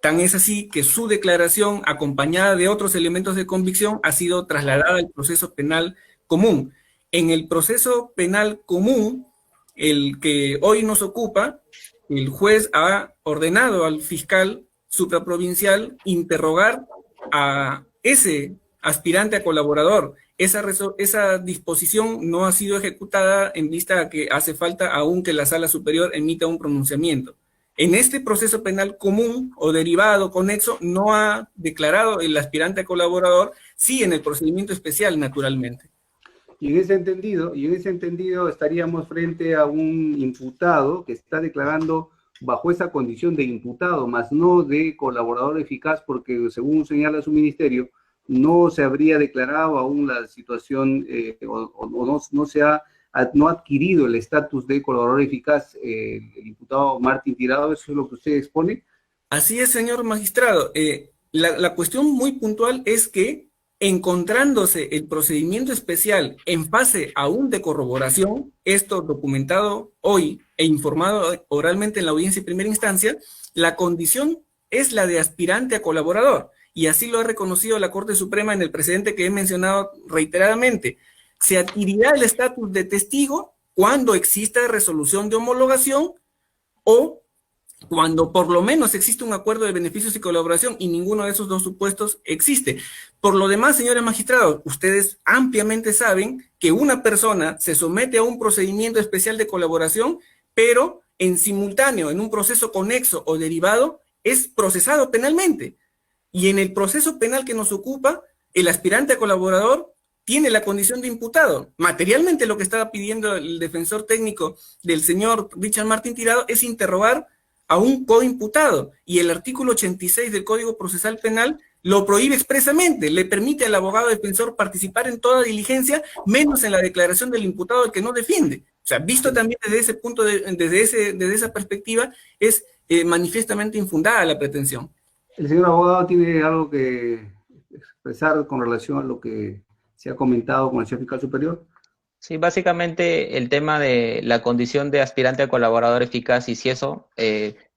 Tan es así que su declaración, acompañada de otros elementos de convicción, ha sido trasladada al proceso penal común. En el proceso penal común, el que hoy nos ocupa, el juez ha ordenado al fiscal supraprovincial interrogar a ese aspirante a colaborador. Esa disposición no ha sido ejecutada en vista a que hace falta aún que la Sala Superior emita un pronunciamiento. En este proceso penal común o derivado, conexo, no ha declarado el aspirante a colaborador, sí en el procedimiento especial, naturalmente. Y en ese entendido estaríamos frente a un imputado que está declarando bajo esa condición de imputado, más no de colaborador eficaz, porque según señala su ministerio, no se habría declarado aún la situación no ha adquirido el estatus de colaborador eficaz el imputado Martín Tirado. ¿Eso es lo que usted expone? Así es, señor magistrado. La cuestión muy puntual es que, encontrándose el procedimiento especial en fase aún de corroboración, esto documentado hoy e informado oralmente en la audiencia de primera instancia, la condición es la de aspirante a colaborador, y así lo ha reconocido la Corte Suprema en el precedente que he mencionado reiteradamente. Se adquirirá el estatus de testigo cuando exista resolución de homologación o cuando por lo menos existe un acuerdo de beneficios y colaboración, y ninguno de esos dos supuestos existe. Por lo demás, señores magistrados, ustedes ampliamente saben que una persona se somete a un procedimiento especial de colaboración, pero en simultáneo, en un proceso conexo o derivado, es procesado penalmente. Y en el proceso penal que nos ocupa, el aspirante a colaborador tiene la condición de imputado. Materialmente, lo que estaba pidiendo el defensor técnico del señor Richard Martín Tirado es interrogar a un coimputado, y el artículo 86 del Código Procesal Penal lo prohíbe expresamente, le permite al abogado defensor participar en toda diligencia, menos en la declaración del imputado al que no defiende. O sea, visto también desde ese punto, desde esa perspectiva, es manifiestamente infundada la pretensión. ¿El señor abogado tiene algo que expresar con relación a lo que se ha comentado con el señor fiscal superior? Sí, básicamente el tema de la condición de aspirante a colaborador eficaz, y si eso,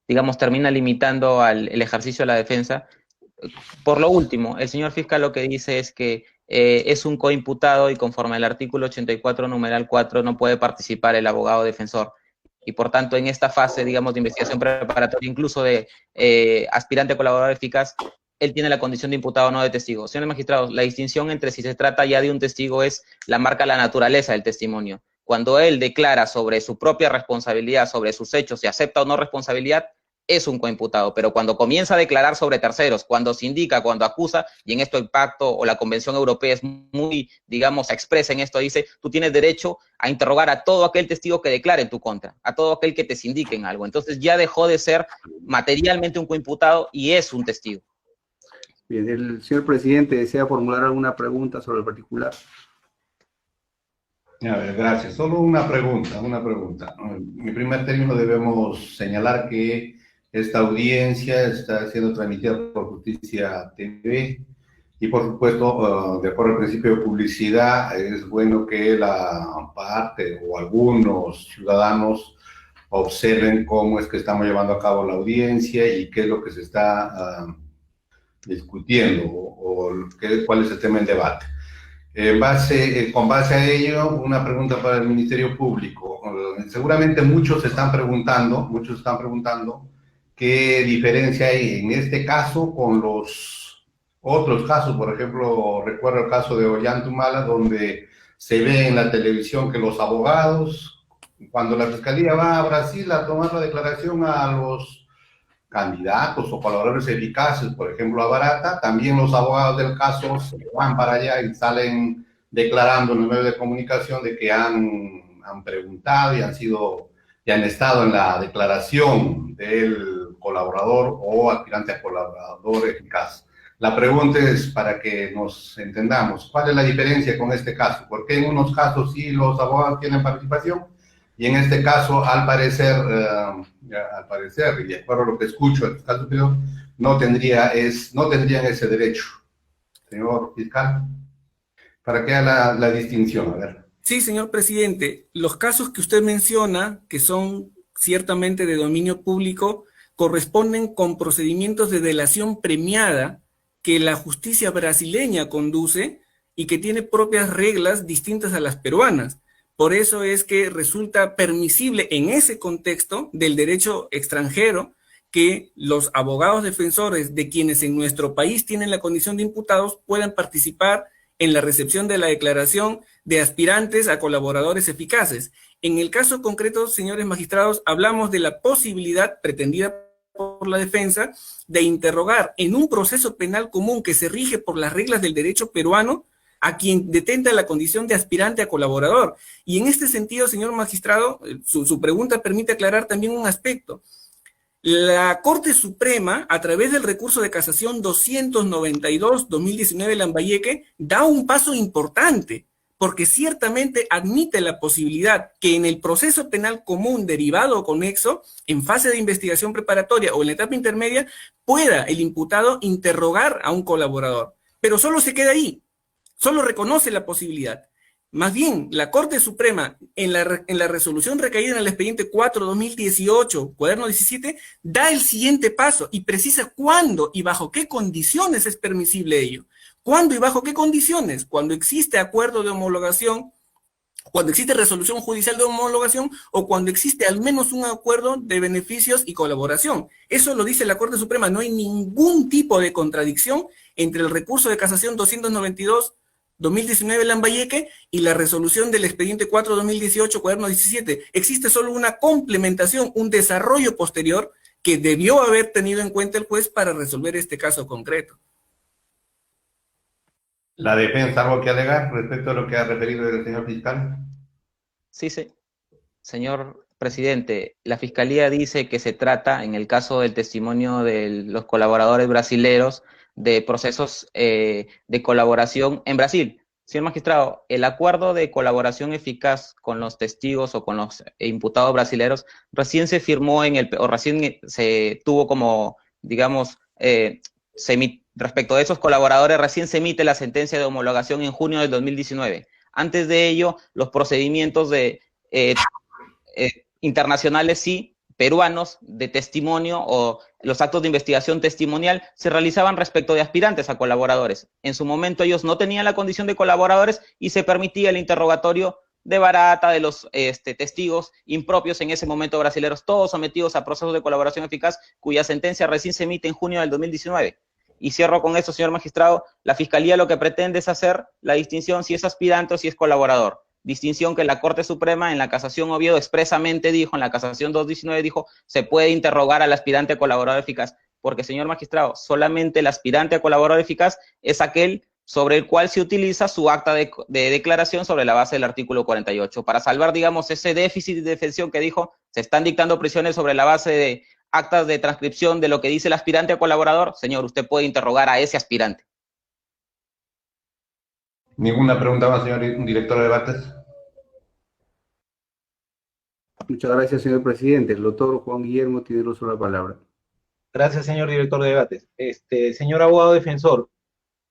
digamos, termina limitando el ejercicio de la defensa. Por lo último, el señor fiscal lo que dice es que es un coimputado y conforme al artículo 84, numeral 4, no puede participar el abogado defensor. Y por tanto, en esta fase, digamos, de investigación preparatoria, incluso de aspirante a colaborador eficaz, él tiene la condición de imputado, no de testigo. Señores magistrados, la distinción entre si se trata ya de un testigo es la marca la naturaleza del testimonio. Cuando él declara sobre su propia responsabilidad, sobre sus hechos, si acepta o no responsabilidad, es un coimputado. Pero cuando comienza a declarar sobre terceros, cuando se indica, cuando acusa, y en esto el pacto o la Convención Europea es muy, digamos, expresa en esto, dice, tú tienes derecho a interrogar a todo aquel testigo que declare en tu contra, a todo aquel que te sindique en algo. Entonces ya dejó de ser materialmente un coimputado y es un testigo. Bien, el señor presidente desea formular alguna pregunta sobre el particular. A ver, gracias. Solo una pregunta. En primer término debemos señalar que esta audiencia está siendo transmitida por Justicia TV y por supuesto, de acuerdo al principio de publicidad, es bueno que la parte o algunos ciudadanos observen cómo es que estamos llevando a cabo la audiencia y qué es lo que se está discutiendo cuál es el tema en debate. Con base a ello, una pregunta para el Ministerio Público. Seguramente muchos están preguntando qué diferencia hay en este caso con los otros casos. Por ejemplo, recuerdo el caso de Ollantumala, donde se ve en la televisión que los abogados, cuando la Fiscalía va a Brasil a tomar la declaración a los candidatos o colaboradores eficaces, por ejemplo, a Barata, también los abogados del caso se van para allá y salen declarando en los medios de comunicación de que han preguntado y han estado en la declaración del colaborador o aspirante a colaborador eficaz. La pregunta es para que nos entendamos, ¿cuál es la diferencia con este caso? ¿Por qué en unos casos sí los abogados tienen participación? Y en este caso, al parecer, y de acuerdo a lo que escucho del fiscal superior, no tendrían ese derecho. señor fiscal, para que haga la distinción. A ver. Sí, señor presidente, los casos que usted menciona, que son ciertamente de dominio público, corresponden con procedimientos de delación premiada que la justicia brasileña conduce y que tiene propias reglas distintas a las peruanas. Por eso es que resulta permisible en ese contexto del derecho extranjero que los abogados defensores de quienes en nuestro país tienen la condición de imputados puedan participar en la recepción de la declaración de aspirantes a colaboradores eficaces. En el caso concreto, señores magistrados, hablamos de la posibilidad pretendida por la defensa de interrogar en un proceso penal común que se rige por las reglas del derecho peruano a quien detenta la condición de aspirante a colaborador. Y en este sentido, señor magistrado, su pregunta permite aclarar también un aspecto. La Corte Suprema, a través del recurso de casación 292-2019 Lambayeque, da un paso importante, porque ciertamente admite la posibilidad que en el proceso penal común derivado o conexo, en fase de investigación preparatoria o en la etapa intermedia, pueda el imputado interrogar a un colaborador. Pero solo se queda ahí, solo reconoce la posibilidad. Más bien, la Corte Suprema, en la resolución recaída en el expediente 4-2018, cuaderno 17, da el siguiente paso y precisa cuándo y bajo qué condiciones es permisible ello. ¿Cuándo y bajo qué condiciones? Cuando existe acuerdo de homologación, cuando existe resolución judicial de homologación o cuando existe al menos un acuerdo de beneficios y colaboración. Eso lo dice la Corte Suprema. No hay ningún tipo de contradicción entre el recurso de casación 292-2019 Lambayeque y la resolución del expediente 4-2018, cuaderno 17. Existe solo una complementación, un desarrollo posterior que debió haber tenido en cuenta el juez para resolver este caso concreto. ¿La defensa algo que alegar respecto a lo que ha referido el señor fiscal? Sí, sí. Señor presidente, la Fiscalía dice que se trata, en el caso del testimonio de los colaboradores brasileros, de procesos de colaboración en Brasil. Señor magistrado, el acuerdo de colaboración eficaz con los testigos o con los imputados brasileros recién se firmó o recién se tuvo como, digamos, respecto de esos colaboradores, recién se emite la sentencia de homologación en junio del 2019. Antes de ello, los procedimientos internacionales sí, peruanos de testimonio o los actos de investigación testimonial se realizaban respecto de aspirantes a colaboradores. En su momento ellos no tenían la condición de colaboradores y se permitía el interrogatorio de barata de los testigos impropios en ese momento brasileños, todos sometidos a procesos de colaboración eficaz cuya sentencia recién se emite en junio del 2019. Y cierro con esto, señor magistrado, la Fiscalía lo que pretende es hacer la distinción si es aspirante o si es colaborador. Distinción que la Corte Suprema en la casación Oviedo expresamente dijo, en la casación 219 dijo, se puede interrogar al aspirante a colaborador eficaz, porque, señor magistrado, solamente el aspirante a colaborador eficaz es aquel sobre el cual se utiliza su acta de declaración sobre la base del artículo 48. Para salvar, digamos, ese déficit de defensión que dijo, se están dictando prisiones sobre la base de actas de transcripción de lo que dice el aspirante a colaborador, señor, usted puede interrogar a ese aspirante. ¿Ninguna pregunta más, señor director de debates? Muchas gracias, señor presidente. El doctor Juan Guillermo tiene el uso de la palabra. Gracias, señor director de debates. Señor abogado defensor,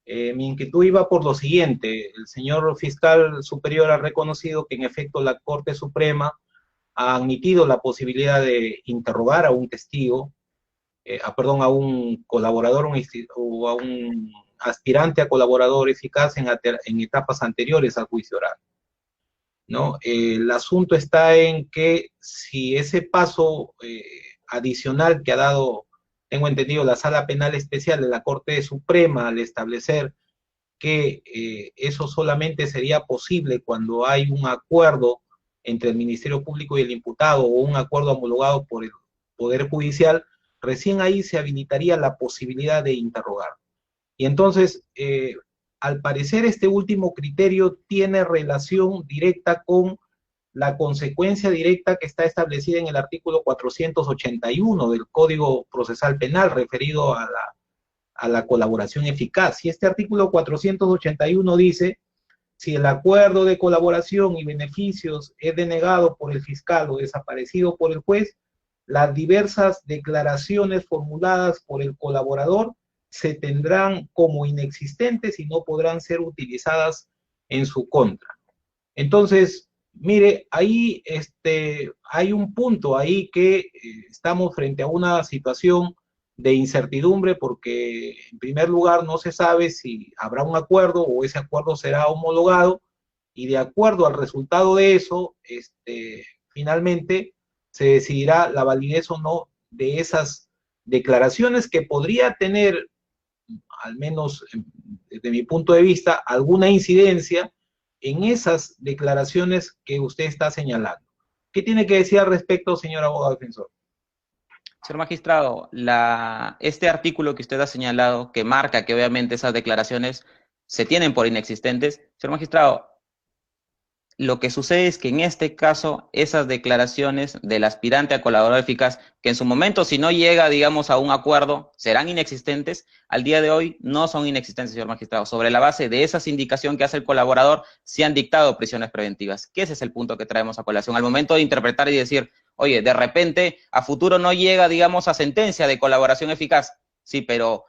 mi inquietud iba por lo siguiente. El señor fiscal superior ha reconocido que en efecto la Corte Suprema ha admitido la posibilidad de interrogar a un testigo, a un colaborador o a un aspirante a colaborador eficaz en etapas anteriores al juicio oral, ¿no? El asunto está en que si ese paso adicional que ha dado, tengo entendido, la Sala Penal Especial de la Corte Suprema al establecer que eso solamente sería posible cuando hay un acuerdo entre el Ministerio Público y el imputado o un acuerdo homologado por el Poder Judicial, recién ahí se habilitaría la posibilidad de interrogar. Y entonces, al parecer, este último criterio tiene relación directa con la consecuencia directa que está establecida en el artículo 481 del Código Procesal Penal referido a la colaboración eficaz. Y este artículo 481 dice: si el acuerdo de colaboración y beneficios es denegado por el fiscal o desaparecido por el juez, las diversas declaraciones formuladas por el colaborador se tendrán como inexistentes y no podrán ser utilizadas en su contra. Entonces, mire, ahí hay un punto ahí que estamos frente a una situación de incertidumbre porque, en primer lugar, no se sabe si habrá un acuerdo o ese acuerdo será homologado, y de acuerdo al resultado de eso, finalmente se decidirá la validez o no de esas declaraciones que podría tener, al menos desde mi punto de vista, alguna incidencia en esas declaraciones que usted está señalando. ¿Qué tiene que decir al respecto, señor abogado defensor? Señor magistrado, este artículo que usted ha señalado, que marca que obviamente esas declaraciones se tienen por inexistentes, señor magistrado, lo que sucede es que en este caso, esas declaraciones del aspirante a colaborador eficaz, que en su momento, si no llega, digamos, a un acuerdo, serán inexistentes, al día de hoy no son inexistentes, señor magistrado. Sobre la base de esa indicación que hace el colaborador, se han dictado prisiones preventivas. Que ese es el punto que traemos a colación. Al momento de interpretar y decir, oye, de repente, a futuro no llega, digamos, a sentencia de colaboración eficaz. Sí, pero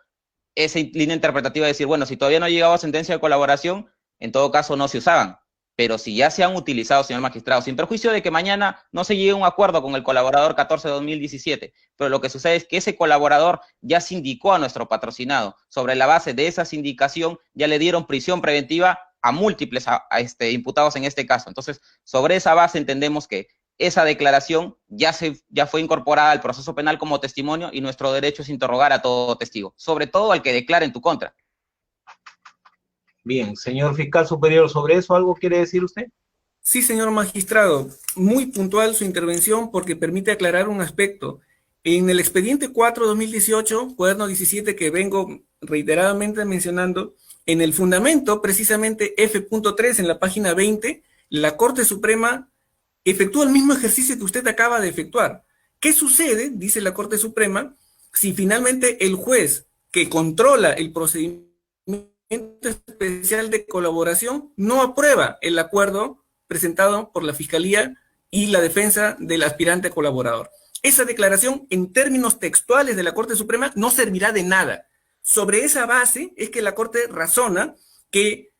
esa línea interpretativa de decir, bueno, si todavía no ha llegado a sentencia de colaboración, en todo caso no se usaban. Pero si ya se han utilizado, señor magistrado, sin perjuicio de que mañana no se llegue a un acuerdo con el colaborador 14 de 2017, pero lo que sucede es que ese colaborador ya se indicó a nuestro patrocinado. Sobre la base de esa sindicación ya le dieron prisión preventiva a múltiples imputados en este caso. Entonces, sobre esa base entendemos que esa declaración ya fue incorporada al proceso penal como testimonio y nuestro derecho es interrogar a todo testigo, sobre todo al que declare en tu contra. Bien, señor fiscal superior, ¿sobre eso algo quiere decir usted? Sí, señor magistrado, muy puntual su intervención porque permite aclarar un aspecto. En el expediente 4-2018, cuaderno 17 que vengo reiteradamente mencionando, en el fundamento, precisamente F.3, en la página 20, la Corte Suprema efectúa el mismo ejercicio que usted acaba de efectuar. ¿Qué sucede, dice la Corte Suprema, si finalmente el juez que controla el procedimiento especial de colaboración no aprueba el acuerdo presentado por la Fiscalía y la defensa del aspirante colaborador? Esa declaración, en términos textuales de la Corte Suprema, no servirá de nada. Sobre esa base es que la Corte razona que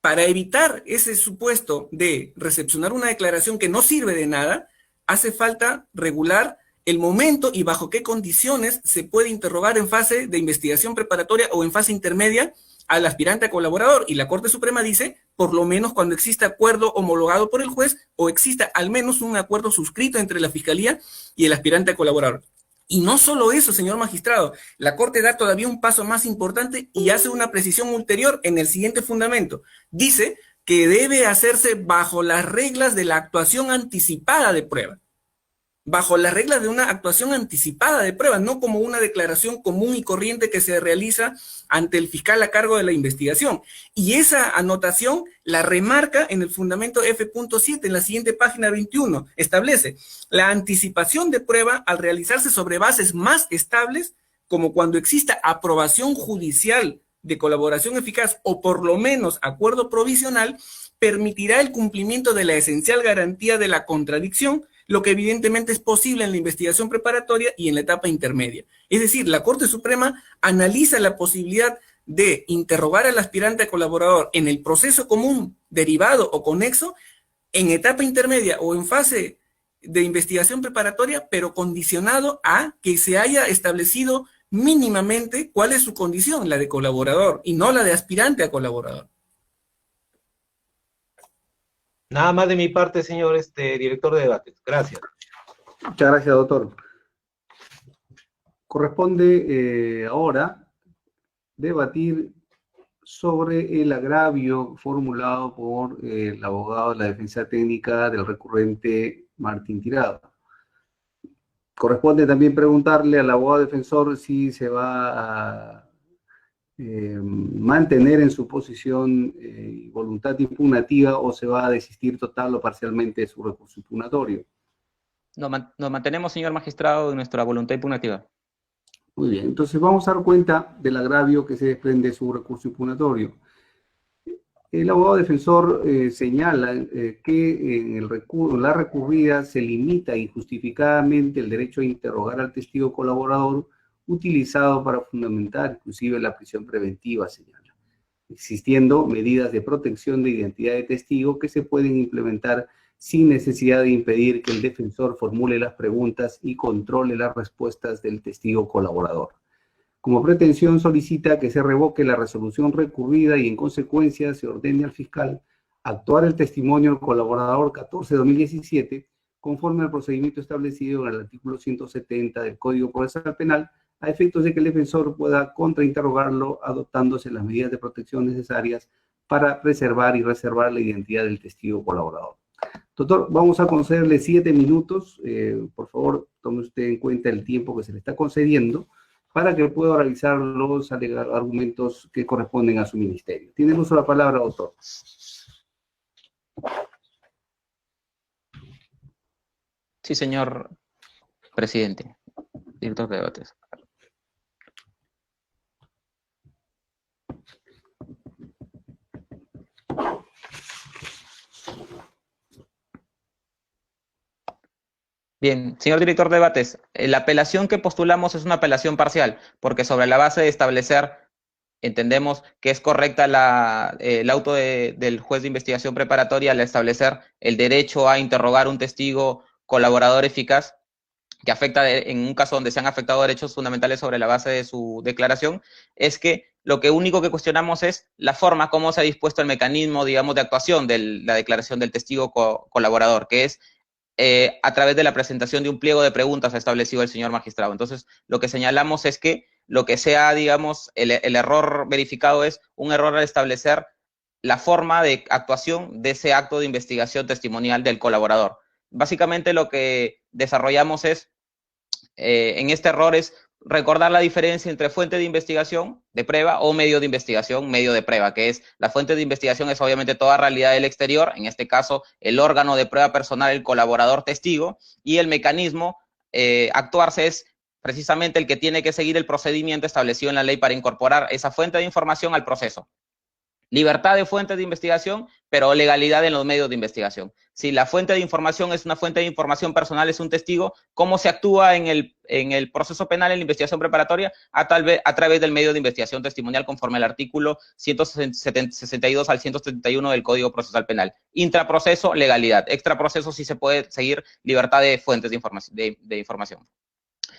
para evitar ese supuesto de recepcionar una declaración que no sirve de nada, hace falta regular el momento y bajo qué condiciones se puede interrogar en fase de investigación preparatoria o en fase intermedia al aspirante a colaborador, y la Corte Suprema dice, por lo menos cuando exista acuerdo homologado por el juez o exista al menos un acuerdo suscrito entre la Fiscalía y el aspirante a colaborador. Y no solo eso, señor magistrado, la Corte da todavía un paso más importante y hace una precisión ulterior en el siguiente fundamento. Dice que debe hacerse bajo las reglas de la actuación anticipada de prueba. Bajo las reglas de una actuación anticipada de prueba, no como una declaración común y corriente que se realiza ante el fiscal a cargo de la investigación. Y esa anotación la remarca en el fundamento F.7, en la siguiente página 21. Establece la anticipación de prueba al realizarse sobre bases más estables, como cuando exista aprobación judicial de colaboración eficaz o por lo menos acuerdo provisional, permitirá el cumplimiento de la esencial garantía de la contradicción, lo que evidentemente es posible en la investigación preparatoria y en la etapa intermedia. Es decir, la Corte Suprema analiza la posibilidad de interrogar al aspirante a colaborador en el proceso común, derivado o conexo, en etapa intermedia o en fase de investigación preparatoria, pero condicionado a que se haya establecido mínimamente cuál es su condición, la de colaborador, y no la de aspirante a colaborador. Nada más de mi parte, señor director de debates. Gracias. Muchas gracias, doctor. Corresponde ahora debatir sobre el agravio formulado por el abogado de la defensa técnica del recurrente Martín Tirado. Corresponde también preguntarle al abogado defensor si se va a mantener en su posición voluntad impugnativa o se va a desistir total o parcialmente de su recurso impugnatorio. Nos mantenemos, señor magistrado, en nuestra voluntad impugnativa. Muy bien, entonces vamos a dar cuenta del agravio que se desprende de su recurso impugnatorio. El abogado defensor señala que en la recurrida se limita injustificadamente el derecho a interrogar al testigo colaborador utilizado para fundamentar inclusive la prisión preventiva, señala, existiendo medidas de protección de identidad de testigo que se pueden implementar sin necesidad de impedir que el defensor formule las preguntas y controle las respuestas del testigo colaborador. Como pretensión, solicita que se revoque la resolución recurrida y en consecuencia se ordene al fiscal actuar el testimonio del colaborador 14/2017 conforme al procedimiento establecido en el artículo 170 del Código Procesal Penal, a efectos de que el defensor pueda contrainterrogarlo adoptándose las medidas de protección necesarias para preservar y reservar la identidad del testigo colaborador. Doctor, vamos a concederle 7 minutos. Por favor, tome usted en cuenta el tiempo que se le está concediendo para que pueda realizar los argumentos que corresponden a su ministerio. Tiene el uso de la palabra, doctor. Sí, señor presidente, director de debates. Bien, señor director de debates, la apelación que postulamos es una apelación parcial, porque sobre la base de establecer, entendemos que es correcta el auto del juez de investigación preparatoria al establecer el derecho a interrogar un testigo colaborador eficaz, que afecta, en un caso donde se han afectado derechos fundamentales sobre la base de su declaración, es que lo único que cuestionamos es la forma, cómo se ha dispuesto el mecanismo, digamos, de actuación de la declaración del testigo colaborador, que es a través de la presentación de un pliego de preguntas establecido el señor magistrado. Entonces, lo que señalamos es que lo que sea, digamos, el error verificado es un error al establecer la forma de actuación de ese acto de investigación testimonial del colaborador. Básicamente lo que desarrollamos es, en este error es recordar la diferencia entre fuente de investigación de prueba o medio de investigación, medio de prueba, que es la fuente de investigación es obviamente toda realidad del exterior, en este caso el órgano de prueba personal, el colaborador testigo, y el mecanismo actuarse es precisamente el que tiene que seguir el procedimiento establecido en la ley para incorporar esa fuente de información al proceso. Libertad de fuentes de investigación, pero legalidad en los medios de investigación. Si la fuente de información es una fuente de información personal, es un testigo, ¿cómo se actúa en el proceso penal, en la investigación preparatoria? A través del medio de investigación testimonial conforme al artículo 162 al 171 del Código Procesal Penal. Intraproceso, legalidad. Extraproceso, sí se puede seguir libertad de fuentes de información.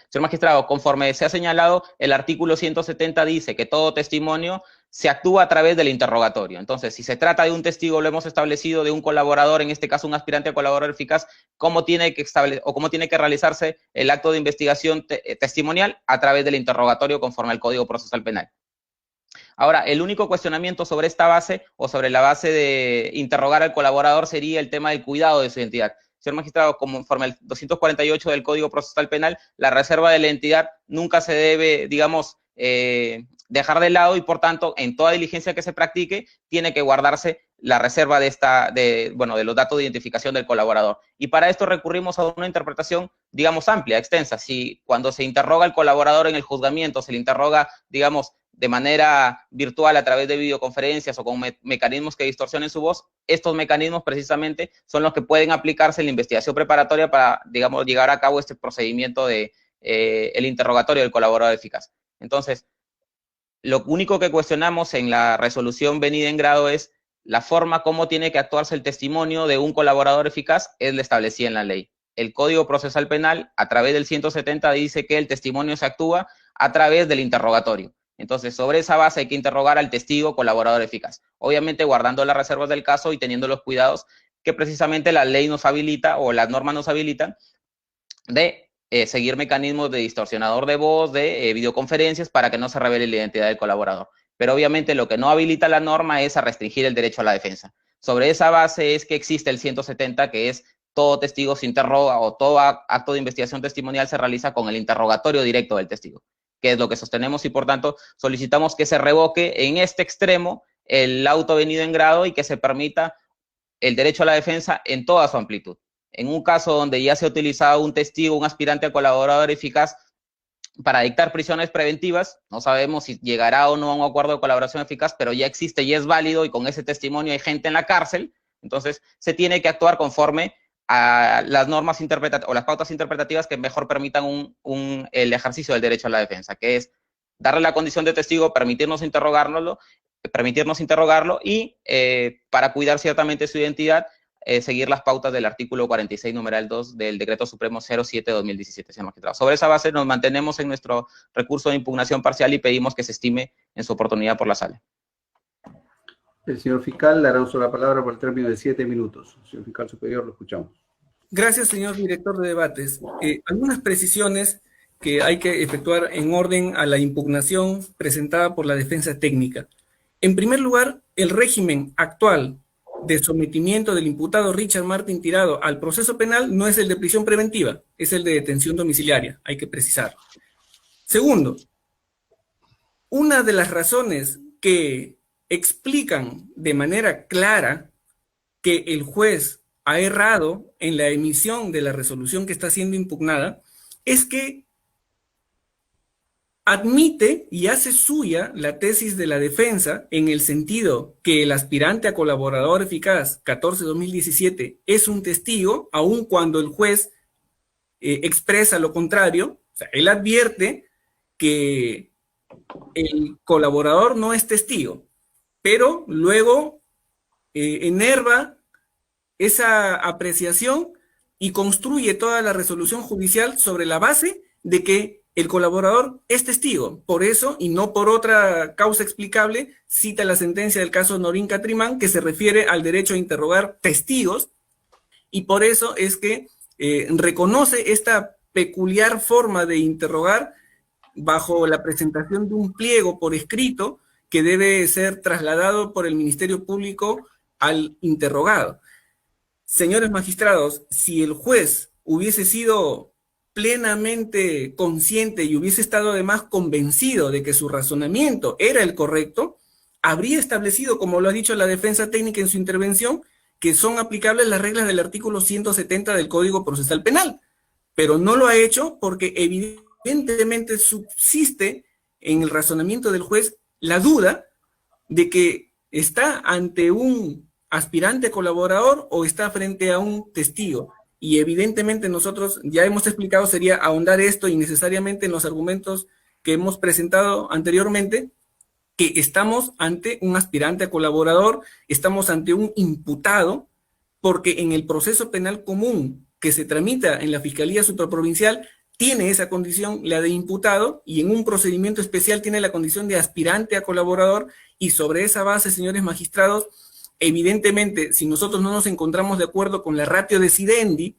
Señor magistrado, conforme se ha señalado, el artículo 170 dice que todo testimonio se actúa a través del interrogatorio. Entonces, si se trata de un testigo, lo hemos establecido, de un colaborador, en este caso un aspirante a colaborador eficaz, ¿cómo tiene que realizarse el acto de investigación testimonial? A través del interrogatorio conforme al Código Procesal Penal. Ahora, el único cuestionamiento sobre esta base o sobre la base de interrogar al colaborador sería el tema del cuidado de su identidad. Señor magistrado, conforme al 248 del Código Procesal Penal, la reserva de la identidad nunca se debe, digamos, dejar de lado y, por tanto, en toda diligencia que se practique, tiene que guardarse la reserva de los datos de identificación del colaborador. Y para esto recurrimos a una interpretación, digamos, amplia, extensa. Si cuando se interroga al colaborador en el juzgamiento, se le interroga, digamos, de manera virtual a través de videoconferencias o con mecanismos que distorsionen su voz, estos mecanismos precisamente son los que pueden aplicarse en la investigación preparatoria para, digamos, llegar a cabo este procedimiento de el interrogatorio del colaborador eficaz. Entonces, lo único que cuestionamos en la resolución venida en grado es la forma como tiene que actuarse el testimonio de un colaborador eficaz, es la establecida en la ley. El Código Procesal Penal, a través del 170, dice que el testimonio se actúa a través del interrogatorio. Entonces, sobre esa base hay que interrogar al testigo colaborador eficaz. Obviamente, guardando las reservas del caso y teniendo los cuidados que precisamente la ley nos habilita o las normas nos habilitan de seguir mecanismos de distorsionador de voz, de videoconferencias para que no se revele la identidad del colaborador. Pero obviamente lo que no habilita la norma es a restringir el derecho a la defensa. Sobre esa base es que existe el 170, que es todo testigo se interroga o todo acto de investigación testimonial se realiza con el interrogatorio directo del testigo, que es lo que sostenemos y por tanto solicitamos que se revoque en este extremo el auto venido en grado y que se permita el derecho a la defensa en toda su amplitud. En un caso donde ya se ha utilizado un testigo, un aspirante a colaborador eficaz para dictar prisiones preventivas, no sabemos si llegará o no a un acuerdo de colaboración eficaz, pero ya existe y es válido y con ese testimonio hay gente en la cárcel, entonces se tiene que actuar conforme a las normas interpretativas o las pautas interpretativas que mejor permitan el ejercicio del derecho a la defensa, que es darle la condición de testigo, permitirnos interrogarlo y para cuidar ciertamente su identidad, seguir las pautas del artículo 46, numeral 2 del Decreto Supremo 07/2017, señor magistrado. Sobre esa base nos mantenemos en nuestro recurso de impugnación parcial y pedimos que se estime en su oportunidad por la sala. El señor fiscal le hará uso de la palabra por el término de 7 minutos. Señor fiscal superior, lo escuchamos. Gracias, señor director de debates. Algunas precisiones que hay que efectuar en orden a la impugnación presentada por la defensa técnica. En primer lugar, el régimen actual de sometimiento del imputado Richard Martin Tirado al proceso penal no es el de prisión preventiva, es el de detención domiciliaria, hay que precisar. Segundo, una de las razones que explican de manera clara que el juez ha errado en la emisión de la resolución que está siendo impugnada es que admite y hace suya la tesis de la defensa en el sentido que el aspirante a colaborador eficaz 14/2017 es un testigo, aun cuando el juez expresa lo contrario. O sea, él advierte que el colaborador no es testigo, pero luego enerva esa apreciación y construye toda la resolución judicial sobre la base de que el colaborador es testigo. Por eso, y no por otra causa explicable, cita la sentencia del caso Norín Catrimán, que se refiere al derecho a interrogar testigos, y por eso es que reconoce esta peculiar forma de interrogar bajo la presentación de un pliego por escrito que debe ser trasladado por el Ministerio Público al interrogado. Señores magistrados, si el juez hubiese sido plenamente consciente y hubiese estado además convencido de que su razonamiento era el correcto, habría establecido, como lo ha dicho la defensa técnica en su intervención, que son aplicables las reglas del artículo 170 del Código Procesal Penal, pero no lo ha hecho porque evidentemente subsiste en el razonamiento del juez la duda de que está ante un aspirante colaborador o está frente a un testigo. Y evidentemente nosotros ya hemos explicado, sería ahondar esto innecesariamente en los argumentos que hemos presentado anteriormente, que estamos ante un aspirante a colaborador, estamos ante un imputado, porque en el proceso penal común que se tramita en la Fiscalía Supraprovincial tiene esa condición, la de imputado, y en un procedimiento especial tiene la condición de aspirante a colaborador, y sobre esa base, señores magistrados, evidentemente, si nosotros no nos encontramos de acuerdo con la ratio decidendi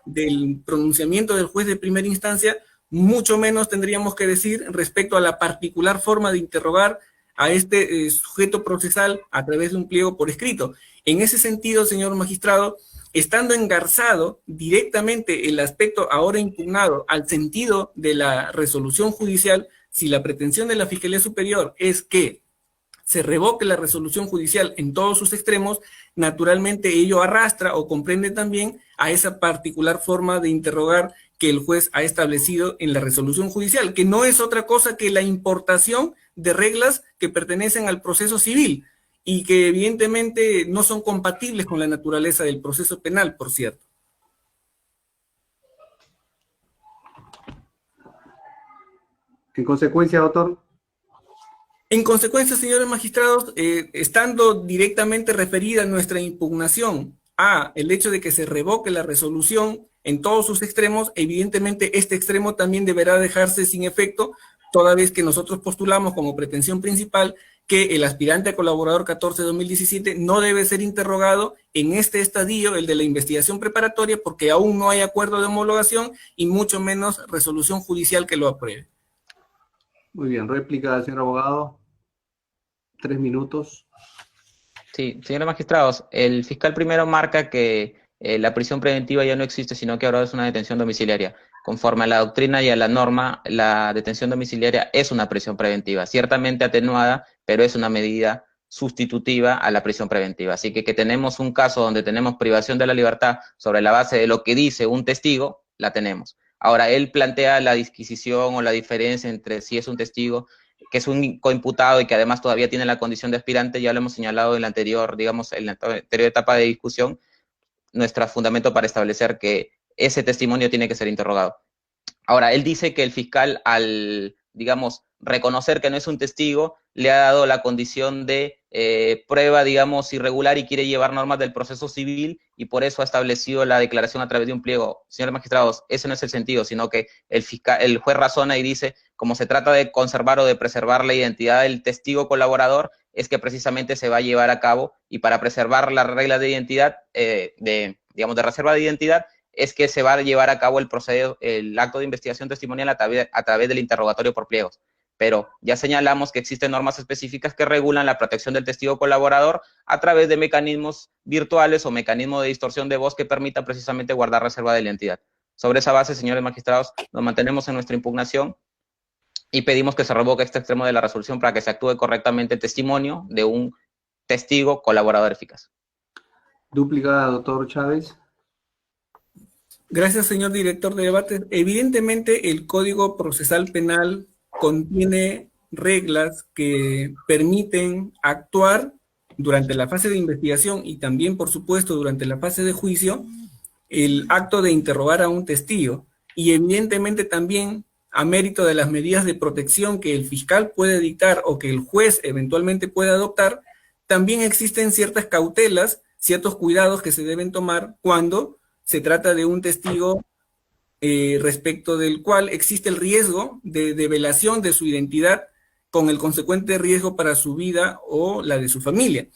del pronunciamiento del juez de primera instancia, mucho menos tendríamos que decir respecto a la particular forma de interrogar a este sujeto procesal a través de un pliego por escrito. En ese sentido, señor magistrado, estando engarzado directamente el aspecto ahora impugnado al sentido de la resolución judicial, si la pretensión de la Fiscalía Superior es que se revoque la resolución judicial en todos sus extremos, naturalmente ello arrastra o comprende también a esa particular forma de interrogar que el juez ha establecido en la resolución judicial, que no es otra cosa que la importación de reglas que pertenecen al proceso civil y que evidentemente no son compatibles con la naturaleza del proceso penal, por cierto. En consecuencia, doctor. En consecuencia, señores magistrados, estando directamente referida nuestra impugnación a el hecho de que se revoque la resolución en todos sus extremos, evidentemente este extremo también deberá dejarse sin efecto, toda vez que nosotros postulamos como pretensión principal que el aspirante a colaborador 14/2017 no debe ser interrogado en este estadio, el de la investigación preparatoria, porque aún no hay acuerdo de homologación y mucho menos resolución judicial que lo apruebe. Muy bien, réplica, señor abogado. 3 minutos. Sí, señores magistrados, el fiscal primero marca que la prisión preventiva ya no existe, sino que ahora es una detención domiciliaria. Conforme a la doctrina y a la norma, la detención domiciliaria es una prisión preventiva, ciertamente atenuada, pero es una medida sustitutiva a la prisión preventiva. Así que tenemos un caso donde tenemos privación de la libertad sobre la base de lo que dice un testigo, la tenemos. Ahora, él plantea la disquisición o la diferencia entre si es un testigo, que es un coimputado y que además todavía tiene la condición de aspirante, ya lo hemos señalado en la anterior, digamos, en la anterior etapa de discusión. nuestro fundamento para establecer que ese testimonio tiene que ser interrogado. Ahora, él dice que el fiscal, al, digamos, reconocer que no es un testigo, le ha dado la condición de prueba, digamos, irregular y quiere llevar normas del proceso civil y por eso ha establecido la declaración a través de un pliego. Señores magistrados, ese no es el sentido, sino que el juez razona y dice, como se trata de conservar o de preservar la identidad del testigo colaborador, es que precisamente se va a llevar a cabo y para preservar las reglas de identidad, digamos, de reserva de identidad, es que se va a llevar a cabo el acto de investigación testimonial a través del interrogatorio por pliegos. Pero ya señalamos que existen normas específicas que regulan la protección del testigo colaborador a través de mecanismos virtuales o mecanismos de distorsión de voz que permitan precisamente guardar reserva de identidad. Sobre esa base, señores magistrados, nos mantenemos en nuestra impugnación y pedimos que se revoque este extremo de la resolución para que se actúe correctamente el testimonio de un testigo colaborador eficaz. Duplicada, doctor Chávez. Gracias, señor director de debate. Evidentemente, el Código Procesal Penal contiene reglas que permiten actuar durante la fase de investigación y también, por supuesto, durante la fase de juicio, el acto de interrogar a un testigo. Y evidentemente también, a mérito de las medidas de protección que el fiscal puede dictar o que el juez eventualmente puede adoptar, también existen ciertas cautelas, ciertos cuidados que se deben tomar cuando se trata de un testigo respecto del cual existe el riesgo de develación de su identidad con el consecuente riesgo para su vida o la de su familia.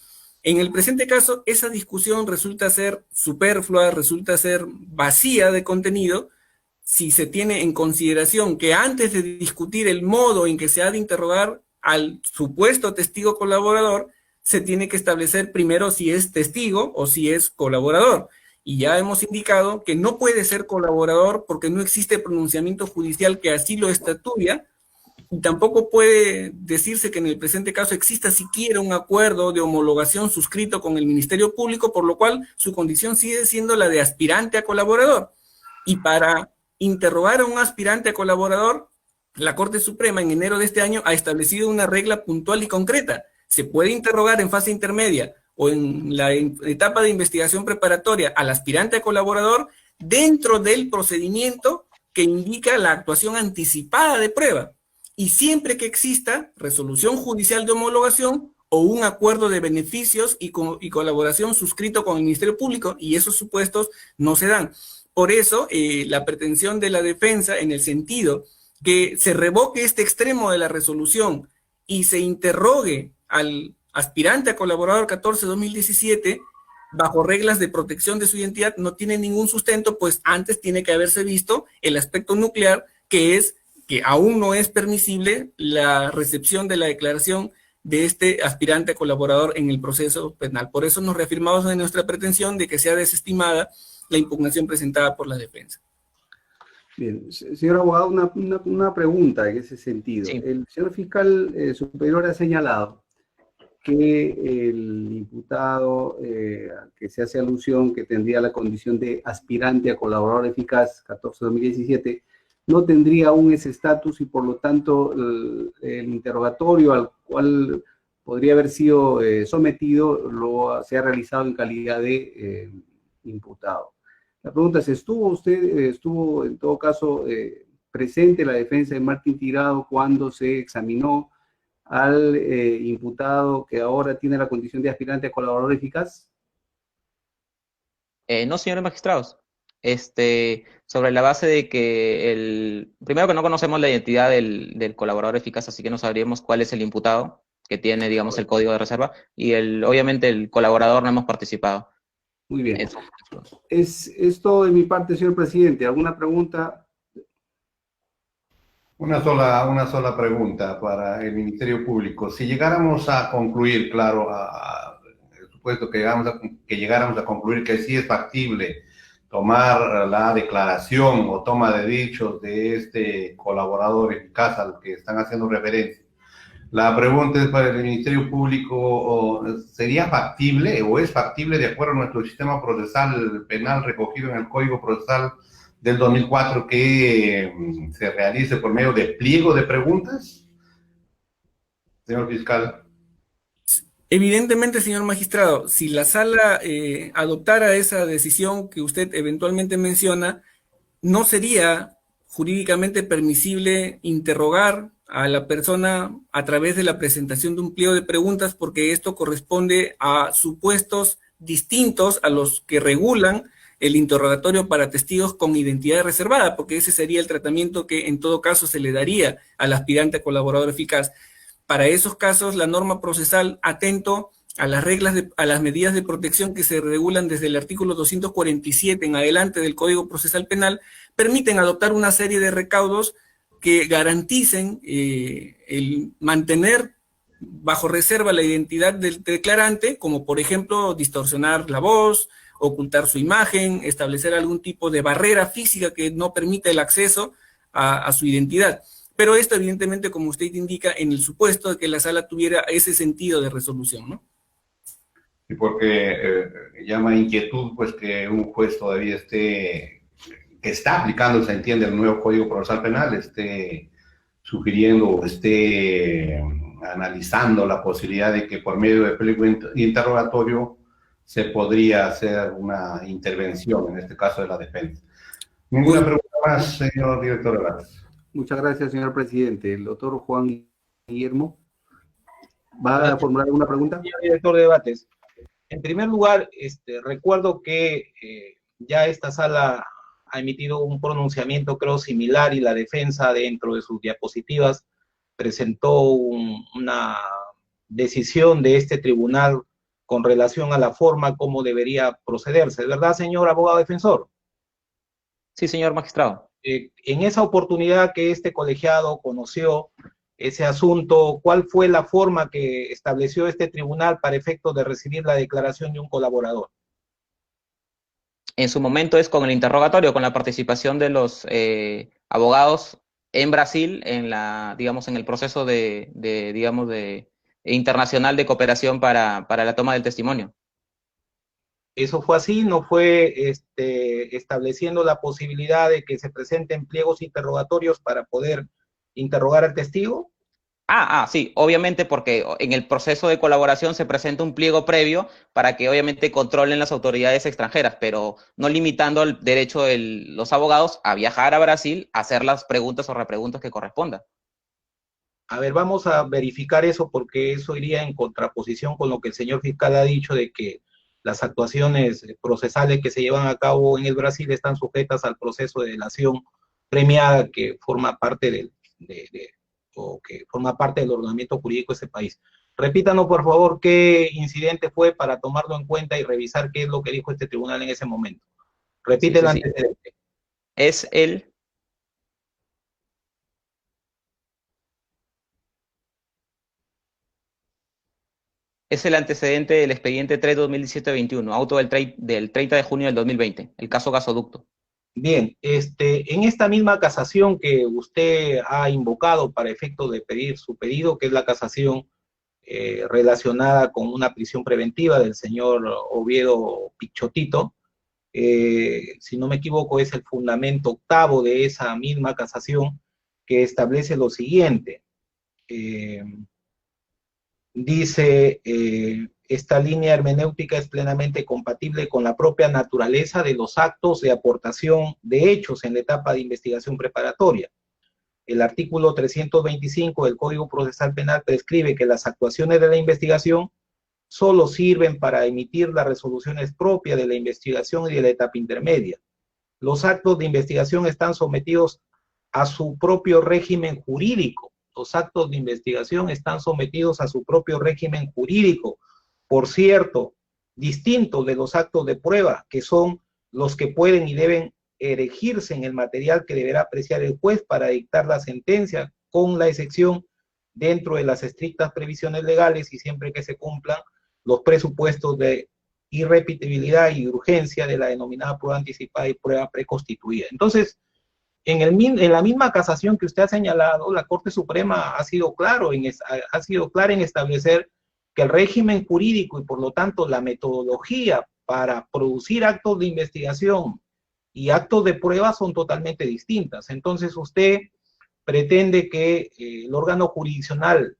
En el presente caso, esa discusión resulta ser superflua, resulta ser vacía de contenido, si se tiene en consideración que antes de discutir el modo en que se ha de interrogar al supuesto testigo colaborador, se tiene que establecer primero si es testigo o si es colaborador. Y ya hemos indicado que no puede ser colaborador porque no existe pronunciamiento judicial que así lo estatúe, y tampoco puede decirse que en el presente caso exista siquiera un acuerdo de homologación suscrito con el Ministerio Público, por lo cual su condición sigue siendo la de aspirante a colaborador. Y para interrogar a un aspirante a colaborador, la Corte Suprema en enero de este año ha establecido una regla puntual y concreta. Se puede interrogar en fase intermedia o en la etapa de investigación preparatoria al aspirante a colaborador dentro del procedimiento que indica la actuación anticipada de prueba, y siempre que exista resolución judicial de homologación o un acuerdo de beneficios y colaboración suscrito con el Ministerio Público, y esos supuestos no se dan. Por eso, la pretensión de la defensa, en el sentido que se revoque este extremo de la resolución y se interrogue al aspirante a colaborador 14-2017 bajo reglas de protección de su identidad, no tiene ningún sustento, pues antes tiene que haberse visto el aspecto nuclear, que es que aún no es permisible la recepción de la declaración de este aspirante a colaborador en el proceso penal. Por eso nos reafirmamos en nuestra pretensión de que sea desestimada la impugnación presentada por la defensa. Bien, señor abogado, una pregunta en ese sentido. Sí. El señor fiscal superior ha señalado que el imputado que se hace alusión que tendría la condición de aspirante a colaborador eficaz 14-2017 no tendría aún ese estatus y por lo tanto el interrogatorio al cual podría haber sido sometido se ha realizado en calidad de imputado. La pregunta es, ¿estuvo en todo caso presente la defensa de Martín Tirado cuando se examinó al imputado que ahora tiene la condición de aspirante a colaborador eficaz? No, señores magistrados. Sobre la base de que primero que no conocemos la identidad del colaborador eficaz, así que no sabríamos cuál es el imputado que tiene, digamos, el código de reserva, y obviamente el colaborador no hemos participado. Muy bien. Eso. Es todo de mi parte, señor presidente. ¿Alguna pregunta? Una sola pregunta para el Ministerio Público. Si llegáramos a concluir, claro, supuesto que llegáramos a concluir que sí es factible tomar la declaración o toma de dichos de este colaborador eficaz al que están haciendo referencia, la pregunta es para el Ministerio Público, ¿sería factible o es factible de acuerdo a nuestro sistema procesal penal recogido en el Código Procesal del 2004 que se realice por medio de pliego de preguntas? Señor fiscal. Evidentemente, señor magistrado, si la sala adoptara esa decisión que usted eventualmente menciona, no sería jurídicamente permisible interrogar a la persona a través de la presentación de un pliego de preguntas, porque esto corresponde a supuestos distintos a los que regulan el interrogatorio para testigos con identidad reservada, porque ese sería el tratamiento que en todo caso se le daría al aspirante a colaborador eficaz. Para esos casos, la norma procesal, atento a las reglas, a las medidas de protección que se regulan desde el artículo 247 en adelante del Código Procesal Penal, permiten adoptar una serie de recaudos que garanticen el mantener bajo reserva la identidad del declarante, como por ejemplo distorsionar la voz, ocultar su imagen, establecer algún tipo de barrera física que no permita el acceso a su identidad. Pero esto evidentemente, como usted indica, en el supuesto de que la sala tuviera ese sentido de resolución, ¿no? Y porque llama inquietud pues que un juez todavía está aplicando, se entiende, el nuevo Código Procesal Penal, esté sugiriendo o esté analizando la posibilidad de que por medio de pliego interrogatorio se podría hacer una intervención, en este caso de la defensa. Ninguna pregunta más, señor director de Evates. Muchas gracias, señor presidente. El doctor Juan Guillermo, ¿va a formular alguna pregunta? Señor director de Debates, en primer lugar, recuerdo que ya esta sala ha emitido un pronunciamiento, creo, similar, y la defensa, dentro de sus diapositivas, presentó una decisión de este tribunal con relación a la forma como debería procederse. ¿Verdad, señor abogado defensor? Sí, señor magistrado. En esa oportunidad que este colegiado conoció ese asunto, ¿cuál fue la forma que estableció este tribunal para efectos de recibir la declaración de un colaborador? En su momento es con el interrogatorio, con la participación de los abogados en Brasil, en el proceso internacional de cooperación para la toma del testimonio. ¿Eso fue así? ¿No fue estableciendo la posibilidad de que se presenten pliegos interrogatorios para poder interrogar al testigo? Sí, obviamente, porque en el proceso de colaboración se presenta un pliego previo para que obviamente controlen las autoridades extranjeras, pero no limitando el derecho de los abogados a viajar a Brasil a hacer las preguntas o repreguntas que correspondan. A ver, vamos a verificar eso, porque eso iría en contraposición con lo que el señor fiscal ha dicho, de que las actuaciones procesales que se llevan a cabo en el Brasil están sujetas al proceso de delación premiada que forma parte del ordenamiento jurídico de ese país. Repítanos, por favor, qué incidente fue para tomarlo en cuenta y revisar qué es lo que dijo este tribunal en ese momento. Repite el antecedente. Es el antecedente del expediente 3-2017-21, auto del 30 de junio del 2020, el caso gasoducto. Bien, en esta misma casación que usted ha invocado para efecto de pedir su pedido, que es la casación relacionada con una prisión preventiva del señor Oviedo Pichotito, si no me equivoco, es el fundamento octavo de esa misma casación, que establece lo siguiente. Dice, esta línea hermenéutica es plenamente compatible con la propia naturaleza de los actos de aportación de hechos en la etapa de investigación preparatoria. El artículo 325 del Código Procesal Penal prescribe que las actuaciones de la investigación solo sirven para emitir las resoluciones propias de la investigación y de la etapa intermedia. Los actos de investigación están sometidos a su propio régimen jurídico. Los actos de investigación están sometidos a su propio régimen jurídico, por cierto, distintos de los actos de prueba, que son los que pueden y deben erigirse en el material que deberá apreciar el juez para dictar la sentencia, con la excepción dentro de las estrictas previsiones legales y siempre que se cumplan los presupuestos de irrepetibilidad y urgencia de la denominada prueba anticipada y prueba preconstituida. Entonces, en la misma casación que usted ha señalado, la Corte Suprema ha sido clara en establecer que el régimen jurídico y por lo tanto la metodología para producir actos de investigación y actos de prueba son totalmente distintas. Entonces usted pretende que el órgano jurisdiccional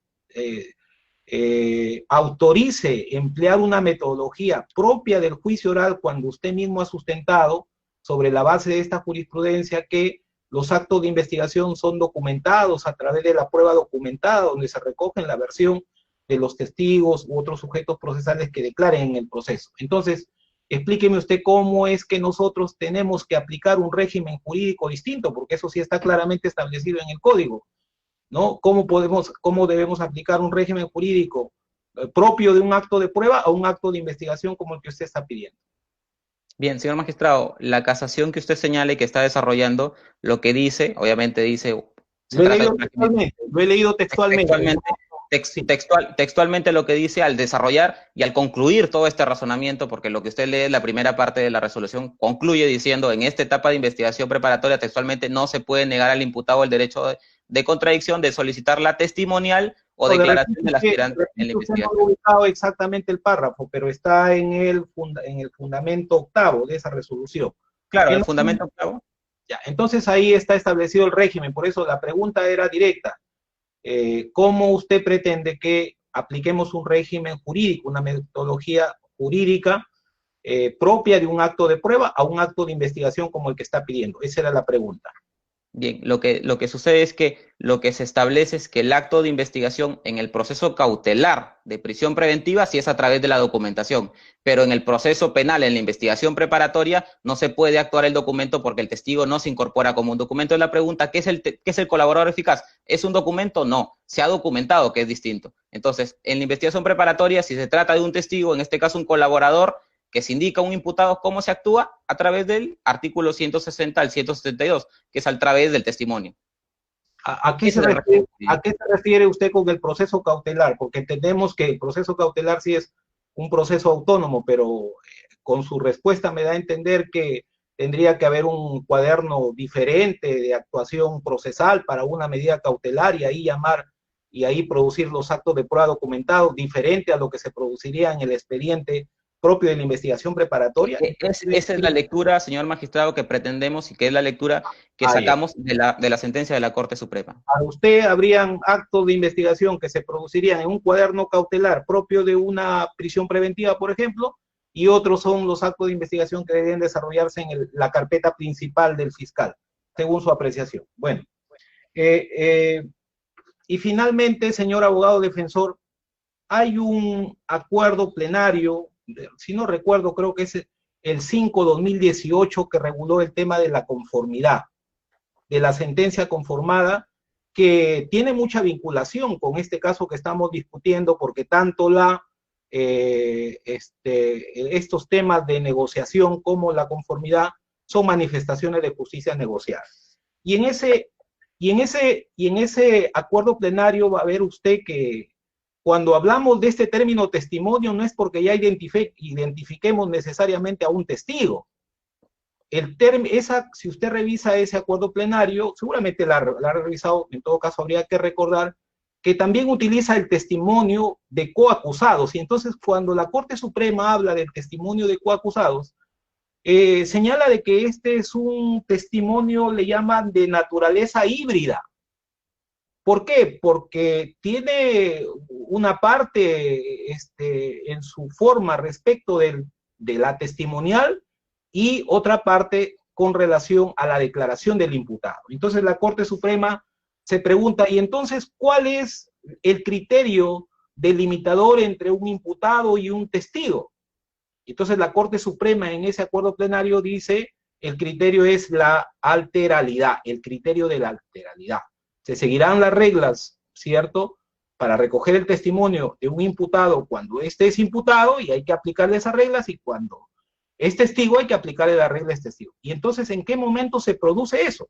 autorice emplear una metodología propia del juicio oral cuando usted mismo ha sustentado sobre la base de esta jurisprudencia que los actos de investigación son documentados a través de la prueba documentada, donde se recogen la versión de los testigos u otros sujetos procesales que declaren en el proceso. Entonces, explíqueme usted cómo es que nosotros tenemos que aplicar un régimen jurídico distinto, porque eso sí está claramente establecido en el código, ¿no? ¿Cómo debemos aplicar un régimen jurídico propio de un acto de prueba a un acto de investigación como el que usted está pidiendo? Bien, señor magistrado, la casación que usted señala y que está desarrollando, lo que dice, obviamente dice... Lo he leído textualmente. Textualmente lo que dice al desarrollar y al concluir todo este razonamiento, porque lo que usted lee, la primera parte de la resolución, concluye diciendo, en esta etapa de investigación preparatoria, textualmente, no se puede negar al imputado el derecho de contradicción de solicitar la testimonial o declaración del aspirante en la investigación. No he ubicado exactamente el párrafo, pero está en el fundamento octavo de esa resolución. Claro, el fundamento octavo. Ya, entonces ahí está establecido el régimen, por eso la pregunta era directa. ¿Cómo usted pretende que apliquemos un régimen jurídico, una metodología jurídica propia de un acto de prueba a un acto de investigación como el que está pidiendo? Esa era la pregunta. Bien, lo que sucede es que lo que se establece es que el acto de investigación en el proceso cautelar de prisión preventiva sí es a través de la documentación, pero en el proceso penal, en la investigación preparatoria, no se puede actuar el documento porque el testigo no se incorpora como un documento. Es la pregunta, ¿qué es el colaborador eficaz? ¿Es un documento? No, se ha documentado que es distinto. Entonces, en la investigación preparatoria, si se trata de un testigo, en este caso un colaborador, que se indica a un imputado cómo se actúa a través del artículo 160 al 172, que es a través del testimonio. ¿A qué se refiere usted con el proceso cautelar? Porque entendemos que el proceso cautelar sí es un proceso autónomo, pero con su respuesta me da a entender que tendría que haber un cuaderno diferente de actuación procesal para una medida cautelar y ahí producir los actos de prueba documentados diferente a lo que se produciría en el expediente propio de la investigación preparatoria. Esa es la lectura, señor magistrado, que pretendemos y que es la lectura que sacamos de la sentencia de la Corte Suprema. Para usted habrían actos de investigación que se producirían en un cuaderno cautelar propio de una prisión preventiva, por ejemplo, y otros son los actos de investigación que deben desarrollarse en la carpeta principal del fiscal, según su apreciación. Bueno, y finalmente, señor abogado defensor, hay un acuerdo plenario, si no recuerdo, creo que es el 5/2018, que reguló el tema de la conformidad, de la sentencia conformada, que tiene mucha vinculación con este caso que estamos discutiendo, porque tanto estos temas de negociación como la conformidad son manifestaciones de justicia negociada. Y en ese acuerdo plenario va a ver usted que cuando hablamos de este término testimonio, no es porque ya identifiquemos necesariamente a un testigo. Si usted revisa ese acuerdo plenario, seguramente la ha revisado, en todo caso habría que recordar que también utiliza el testimonio de coacusados. Y entonces cuando la Corte Suprema habla del testimonio de coacusados, señala de que este es un testimonio, le llaman de naturaleza híbrida. ¿Por qué? Porque tiene una parte en su forma respecto de la testimonial y otra parte con relación a la declaración del imputado. Entonces la Corte Suprema se pregunta, ¿y entonces cuál es el criterio delimitador entre un imputado y un testigo? Entonces la Corte Suprema en ese acuerdo plenario dice, el criterio es la alteralidad, el criterio de la alteralidad. Se seguirán las reglas, ¿cierto?, para recoger el testimonio de un imputado cuando éste es imputado y hay que aplicarle esas reglas, y cuando es testigo hay que aplicarle las reglas testigo. Y entonces, ¿en qué momento se produce eso?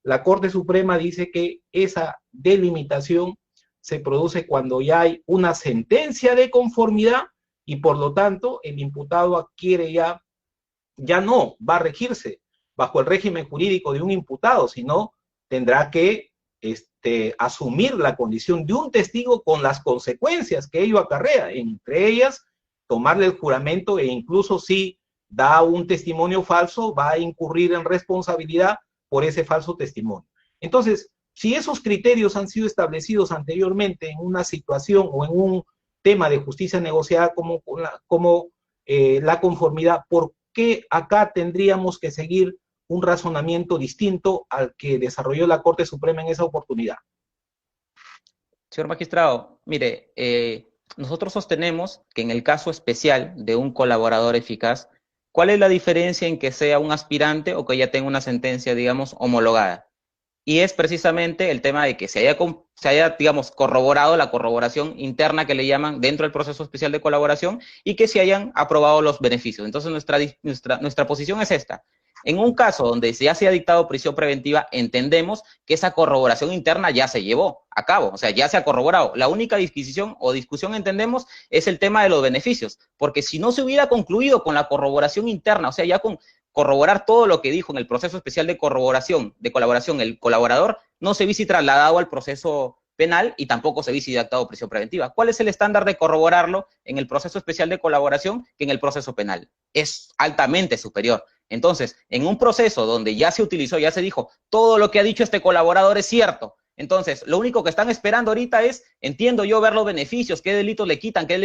La Corte Suprema dice que esa delimitación se produce cuando ya hay una sentencia de conformidad y por lo tanto el imputado adquiere ya no va a regirse bajo el régimen jurídico de un imputado, sino tendrá que asumir la condición de un testigo con las consecuencias que ello acarrea, entre ellas tomarle el juramento, e incluso si da un testimonio falso, va a incurrir en responsabilidad por ese falso testimonio. Entonces, si esos criterios han sido establecidos anteriormente en una situación o en un tema de justicia negociada como la conformidad, ¿por qué acá tendríamos que seguir un razonamiento distinto al que desarrolló la Corte Suprema en esa oportunidad? Señor magistrado, mire, nosotros sostenemos que en el caso especial de un colaborador eficaz, ¿cuál es la diferencia en que sea un aspirante o que ya tenga una sentencia, digamos, homologada? Y es precisamente el tema de que se haya, digamos, corroborado la corroboración interna que le llaman dentro del proceso especial de colaboración y que se hayan aprobado los beneficios. Entonces, nuestra posición es esta. En un caso donde ya se ha dictado prisión preventiva, entendemos que esa corroboración interna ya se llevó a cabo, o sea, ya se ha corroborado. La única disquisición o discusión, entendemos, es el tema de los beneficios, porque si no se hubiera concluido con la corroboración interna, o sea, ya con corroborar todo lo que dijo en el proceso especial de colaboración, el colaborador, no se hubiese trasladado al proceso penal y tampoco se hubiese dictado prisión preventiva. ¿Cuál es el estándar de corroborarlo en el proceso especial de colaboración que en el proceso penal? Es altamente superior. Entonces, en un proceso donde ya se utilizó, ya se dijo, todo lo que ha dicho este colaborador es cierto. Entonces, lo único que están esperando ahorita es, entiendo yo, ver los beneficios, qué delitos le quitan, qué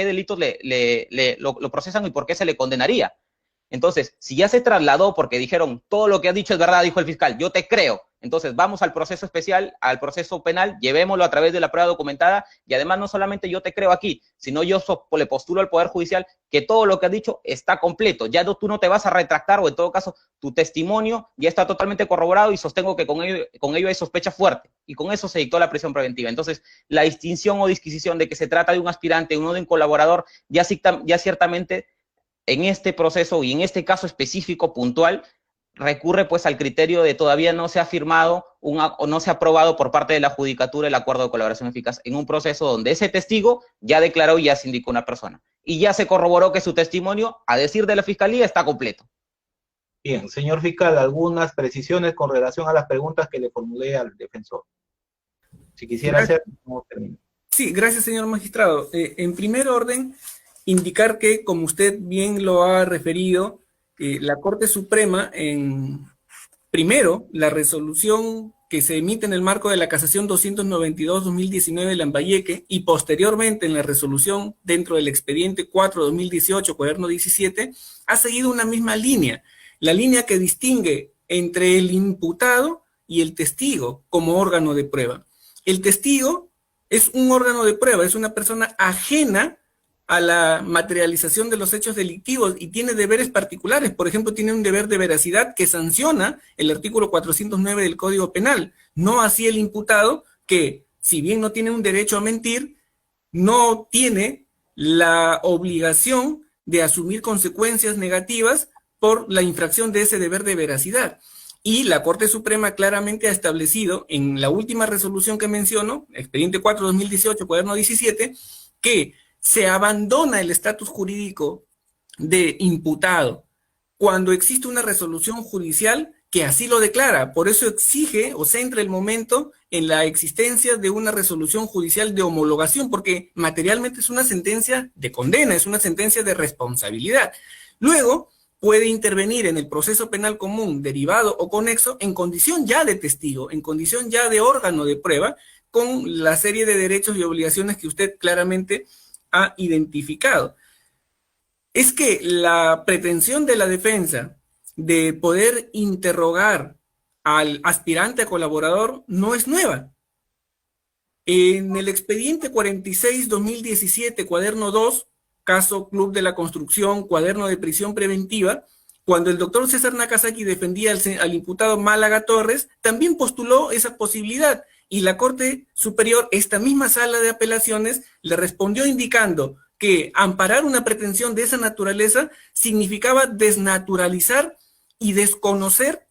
delitos lo procesan y por qué se le condenaría. Entonces, si ya se trasladó porque dijeron, todo lo que has dicho es verdad, dijo el fiscal, yo te creo. Entonces, vamos al proceso especial, al proceso penal, llevémoslo a través de la prueba documentada y además no solamente yo te creo aquí, sino yo le postulo al Poder Judicial que todo lo que has dicho está completo. Ya tú no te vas a retractar o en todo caso tu testimonio ya está totalmente corroborado y sostengo que con ello hay sospecha fuerte. Y con eso se dictó la prisión preventiva. Entonces, la distinción o disquisición de que se trata de un aspirante, uno de un colaborador, ya ciertamente en este proceso y en este caso específico puntual, recurre pues al criterio de todavía no se ha firmado o no se ha aprobado por parte de la Judicatura el acuerdo de colaboración eficaz en un proceso donde ese testigo ya declaró y ya se indicó una persona. Y ya se corroboró que su testimonio, a decir de la Fiscalía, está completo. Bien, señor fiscal, algunas precisiones con relación a las preguntas que le formulé al defensor. Si quisiera hacer, no termino. Sí, gracias, señor magistrado. En primer orden, indicar que, como usted bien lo ha referido, la Corte Suprema, primero, la resolución que se emite en el marco de la casación 292-2019 de Lambayeque y posteriormente en la resolución dentro del expediente 4-2018, cuaderno 17, ha seguido una misma línea, la línea que distingue entre el imputado y el testigo como órgano de prueba. El testigo es un órgano de prueba, es una persona ajena a la materialización de los hechos delictivos y tiene deberes particulares. Por ejemplo, tiene un deber de veracidad que sanciona el artículo 409 del Código Penal. No así el imputado, que si bien no tiene un derecho a mentir, no tiene la obligación de asumir consecuencias negativas por la infracción de ese deber de veracidad. Y la Corte Suprema claramente ha establecido en la última resolución que menciono, expediente 4-2018, cuaderno 17, que se abandona el estatus jurídico de imputado cuando existe una resolución judicial que así lo declara. Por eso exige o centra el momento en la existencia de una resolución judicial de homologación, porque materialmente es una sentencia de condena, es una sentencia de responsabilidad. Luego puede intervenir en el proceso penal común, derivado o conexo, en condición ya de testigo, en condición ya de órgano de prueba, con la serie de derechos y obligaciones que usted claramente ha identificado. Es que la pretensión de la defensa de poder interrogar al aspirante a colaborador no es nueva. En el expediente 46-2017, cuaderno 2, caso Club de la Construcción, cuaderno de prisión preventiva, cuando el doctor César Nakazaki defendía al imputado Málaga Torres, también postuló esa posibilidad. Y la Corte Superior, esta misma sala de apelaciones, le respondió indicando que amparar una pretensión de esa naturaleza significaba desnaturalizar y desconocer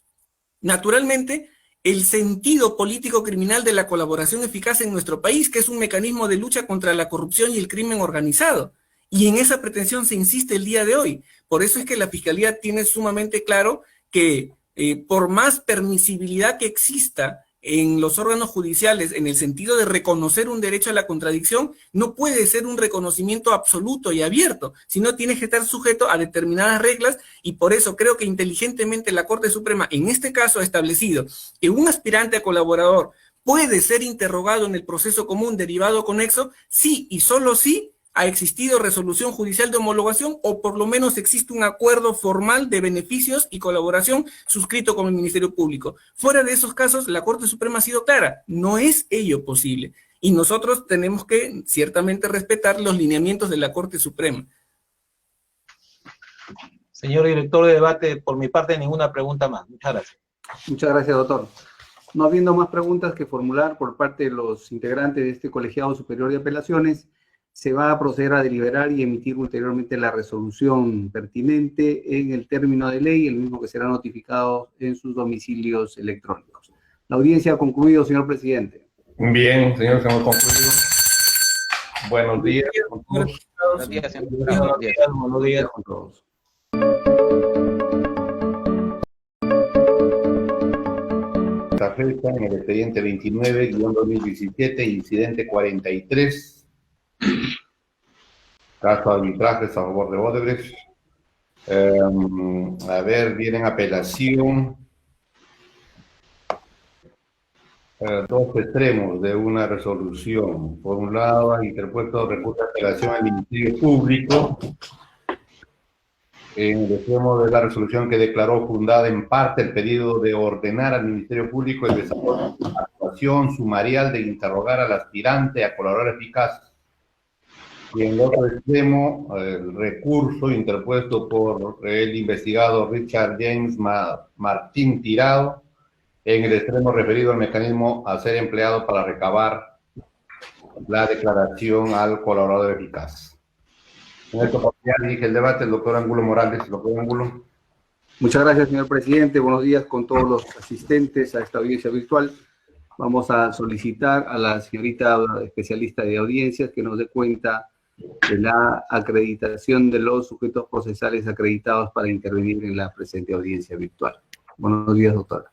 naturalmente el sentido político criminal de la colaboración eficaz en nuestro país, que es un mecanismo de lucha contra la corrupción y el crimen organizado. Y en esa pretensión se insiste el día de hoy. Por eso es que la Fiscalía tiene sumamente claro que por más permisibilidad que exista en los órganos judiciales, en el sentido de reconocer un derecho a la contradicción, no puede ser un reconocimiento absoluto y abierto, sino tiene que estar sujeto a determinadas reglas, y por eso creo que inteligentemente la Corte Suprema en este caso ha establecido que un aspirante a colaborador puede ser interrogado en el proceso común derivado conexo si y solo si ha existido resolución judicial de homologación o por lo menos existe un acuerdo formal de beneficios y colaboración suscrito con el Ministerio Público. Fuera de esos casos, la Corte Suprema ha sido clara, no es ello posible. Y nosotros tenemos que ciertamente respetar los lineamientos de la Corte Suprema. Señor director de debate, por mi parte ninguna pregunta más. Muchas gracias. Muchas gracias, doctor. No habiendo más preguntas que formular por parte de los integrantes de este Colegiado Superior de Apelaciones, se va a proceder a deliberar y emitir ulteriormente la resolución pertinente en el término de ley, el mismo que será notificado en sus domicilios electrónicos. La audiencia ha concluido, señor presidente. Bien, señor, hemos concluido. Buenos días. Buenos días, señor. Buenos días. Con todos. Esta fecha en el expediente 29-2017, incidente 43. Caso de arbitrajes a favor de Odebrecht. A ver, viene en apelación. Dos extremos de una resolución. Por un lado, ha interpuesto recurso de apelación al Ministerio Público en el extremo de la resolución que declaró fundada en parte el pedido de ordenar al Ministerio Público el desarrollo de una actuación sumarial de interrogar al aspirante a colaborador eficaz. Y en el otro extremo, el recurso interpuesto por el investigado Richard James Martín Tirado, en el extremo referido al mecanismo a ser empleado para recabar la declaración al colaborador eficaz. En esta oportunidad dirige el debate el doctor Ángulo Morales. Doctor Ángulo. Muchas gracias, señor presidente. Buenos días con todos los asistentes a esta audiencia virtual. Vamos a solicitar a la señorita especialista de audiencias que nos dé cuenta de la acreditación de los sujetos procesales acreditados para intervenir en la presente audiencia virtual. Buenos días, doctora.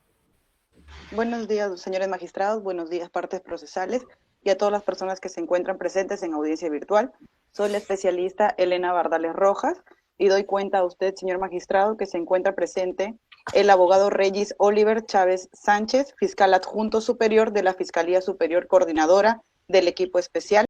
Buenos días, señores magistrados, buenos días, partes procesales, y a todas las personas que se encuentran presentes en audiencia virtual. Soy la especialista Elena Bardales Rojas, y doy cuenta a usted, señor magistrado, que se encuentra presente el abogado Regis Oliver Chávez Sánchez, fiscal adjunto superior de la Fiscalía Superior Coordinadora del Equipo Especial,